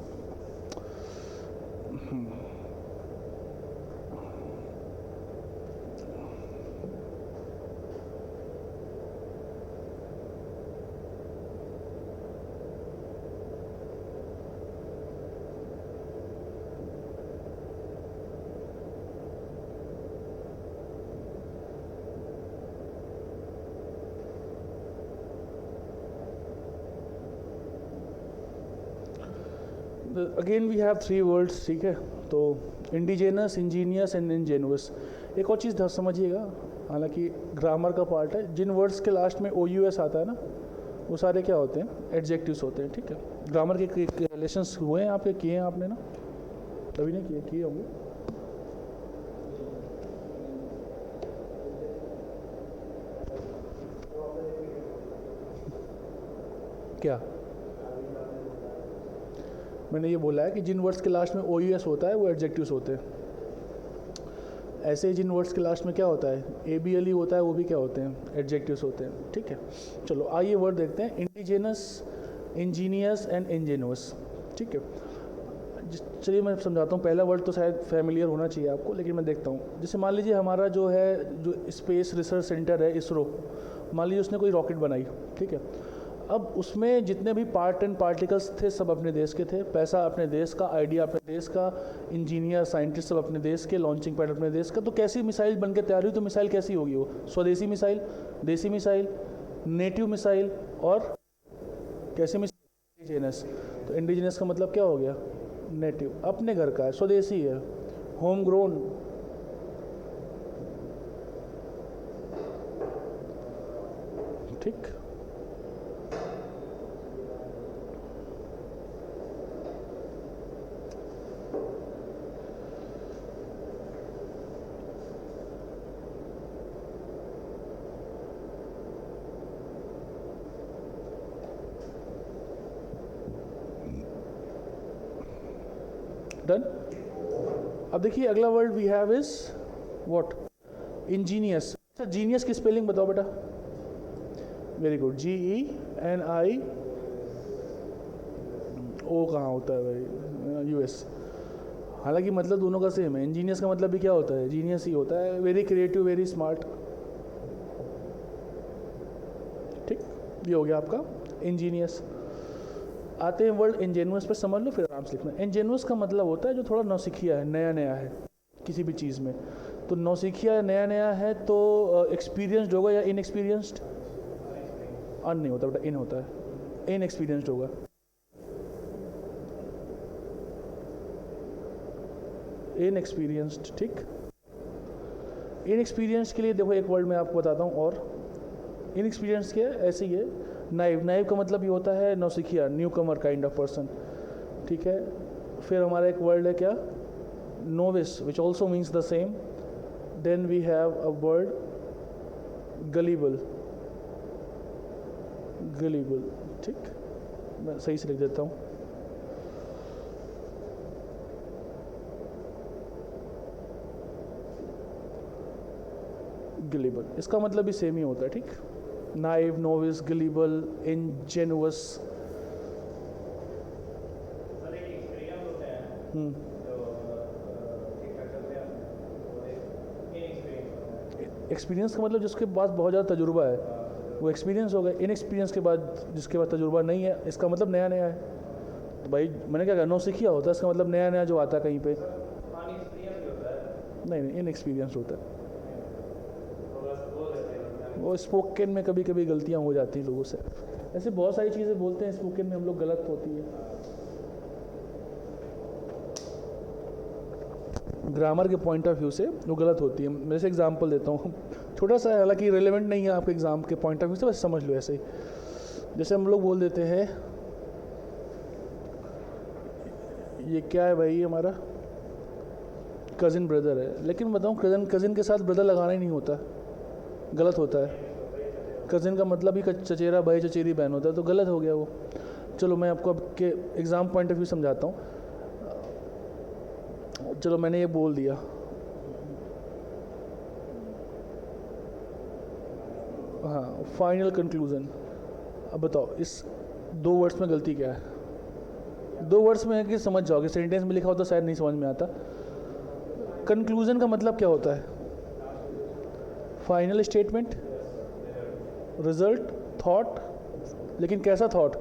Again we have three words, ठीक है। तो इंडिजेनस, इंजीनियस एंड इंजेनुअस। एक और चीज़ समझिएगा, हालांकि ग्रामर का पार्ट है, जिन वर्ड्स के लास्ट में ओ यू एस आता है ना, वो सारे क्या होते हैं? एडजेक्टिव्स होते हैं, ठीक है। ग्रामर के रिलेशंस हुए हैं आपके, किए हैं आपने ना? तभी नहीं किए होंगे। क्या मैंने ये बोला है कि जिन वर्ड्स के लास्ट में ओ यू एस होता है वो एडजेक्टिव्स होते हैं। ऐसे ही जिन वर्ड्स के लास्ट में क्या होता है? ए बी एल ई होता है, वो भी क्या होते हैं? एडजेक्टिव्स होते हैं, ठीक है। चलो आइए वर्ड देखते हैं, इंडिजेनस, इंजीनियस एंड इंजेनुअस, ठीक है। चलिए मैं समझाता हूँ। पहला वर्ड तो शायद फैमिलियर होना चाहिए आपको, लेकिन मैं देखता हूँ। जैसे मान लीजिए हमारा जो है, जो स्पेस रिसर्च सेंटर है इसरो, मान लीजिए उसने कोई रॉकेट बनाई, ठीक है। अब उसमें जितने भी पार्ट एंड पार्टिकल्स थे सब अपने देश के थे, पैसा अपने देश का, आइडिया अपने देश का, इंजीनियर साइंटिस्ट सब अपने देश के, लॉन्चिंग पैड अपने देश का। तो कैसी मिसाइल बन के तैयार हुई? तो मिसाइल कैसी होगी? वो स्वदेशी मिसाइल, देसी मिसाइल, नेटिव मिसाइल और कैसी मिसाइल? इंडिजिनस। तो इंडिजिनस का मतलब क्या हो गया? नेटिव, अपने घर का है, स्वदेशी है, होम ग्रोन। ठीक। डन। अब देखिए अगला word we have is what? Ingenious. अच्छा, जीनियस की स्पेलिंग बताओ बेटा। Very good, GENI। ओ कहाँ होता है भाई? US। हालांकि मतलब दोनों का सेम है। इंजीनियस का मतलब भी क्या होता है? जीनियस ही होता है, वेरी क्रिएटिव, वेरी स्मार्ट। ठीक, ये हो गया आपका इंजीनियस। आते हैं वर्ड इंजेनुअस पे, समझ लो फिर आराम से लिखना। इंजेनुअस का मतलब होता है जो थोड़ा नौसिखिया है, नया नया है किसी भी चीज़ में। तो नौसिखिया नया नया है तो एक्सपीरियंस्ड होगा या इनएक्सपीरियंस्ड? अन नहीं होता बेटा, इन होता है, इनएक्सपीरियंस्ड होगा। इनएक्सपीरियंस्ड, ठीक। इनएक्सपीरियंस के लिए देखो एक वर्ड मैं आपको बताता हूँ और। इनएक्सपीरियंस क्या है? ऐसे ही है, नाइव। नाइव का मतलब ये होता है नौसिखिया, newcomer kind of person, ठीक है। फिर हमारा एक वर्ड है क्या? Novice, which also means the same. Then we have a word gullible. Gullible, ठीक। मैं सही से लिख देता हूँ। गलीबल, इसका मतलब भी सेम ही होता है, ठीक। Naive, novice, gullible, ingenuous. Experience का मतलब जिसके पास बहुत ज़्यादा तजुर्बा है वो एक्सपीरियंस हो गया। इनएक्सपीरियंस के बाद जिसके पास तजुर्बा नहीं है, इसका मतलब नया नया है। तो भाई मैंने क्या कहा, नौसिखिया होता है, इसका मतलब नया नया जो आता है कहीं पे। नहीं नहीं, इनएक्सपीरियंस होता है वो। स्पोकन में कभी कभी गलतियाँ हो जाती हैं लोगों से। ऐसे बहुत सारी चीज़ें बोलते हैं स्पोकन में हम लोग, गलत होती है। ग्रामर के पॉइंट ऑफ व्यू से वो गलत होती है। मैं जैसे एग्जांपल देता हूँ, छोटा सा, हालांकि रिलेवेंट नहीं है आपके एग्ज़ाम के पॉइंट ऑफ व्यू से, बस समझ लो ऐसे ही। जैसे हम लोग बोल देते हैं ये क्या है भाई, हमारा कज़िन ब्रदर है, लेकिन बताऊँ कज़िन के साथ ब्रदर लगाना ही नहीं होता, गलत होता है। कज़िन का मतलब ही चचेरा भाई, चचेरी बहन होता है, तो गलत हो गया वो। चलो मैं आपको अब के एग्ज़ाम पॉइंट ऑफ व्यू समझाता हूँ। चलो मैंने ये बोल दिया। हाँ, फाइनल कंक्लूज़न। अब बताओ इस 2 वर्ड्स में गलती क्या है? 2 वर्ड्स में है कि समझ जाओगे, सेंटेंस में लिखा होता शायद नहीं समझ में आता। कंक्लूज़न का मतलब क्या होता है? Final statement, result, thought. लेकिन कैसा थॉट?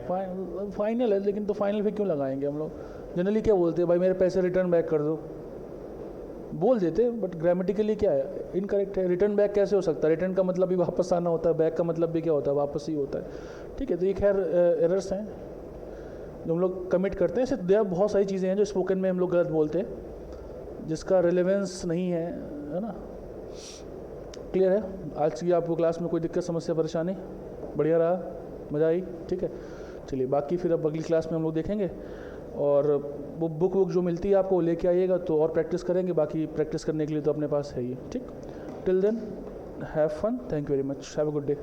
फाइनल है, लेकिन तो फाइनल पे क्यों लगाएंगे हम लोग? जनरली क्या बोलते हैं, भाई मेरे पैसे रिटर्न बैक कर दो, बोल देते, बट ग्रामेटिकली क्या है? इनकरेक्ट है। रिटर्न बैक कैसे हो सकता है? रिटर्न का मतलब भी वापस आना होता है, बैक का मतलब भी क्या होता है? वापस ही होता है। ठीक है, तो ये खैर एरर्स हैं जो हम लोग कमिट करते हैं। सिर्फ बहुत सारी चीज़ें हैं जो स्पोकन में हम लोग गलत बोलते हैं, जिसका रिलेवेंस नहीं है ना? क्लियर है? आज की आपको क्लास में कोई दिक्कत, समस्या, परेशानी? बढ़िया रहा? मज़ा आई? ठीक है, चलिए बाकी फिर अब अगली क्लास में हम लोग देखेंगे। और वो बुक जो मिलती है आपको लेके आइएगा, तो और प्रैक्टिस करेंगे। बाकी प्रैक्टिस करने के लिए तो अपने पास है ही। ठीक, till then have fun, thank you very much, have a good day.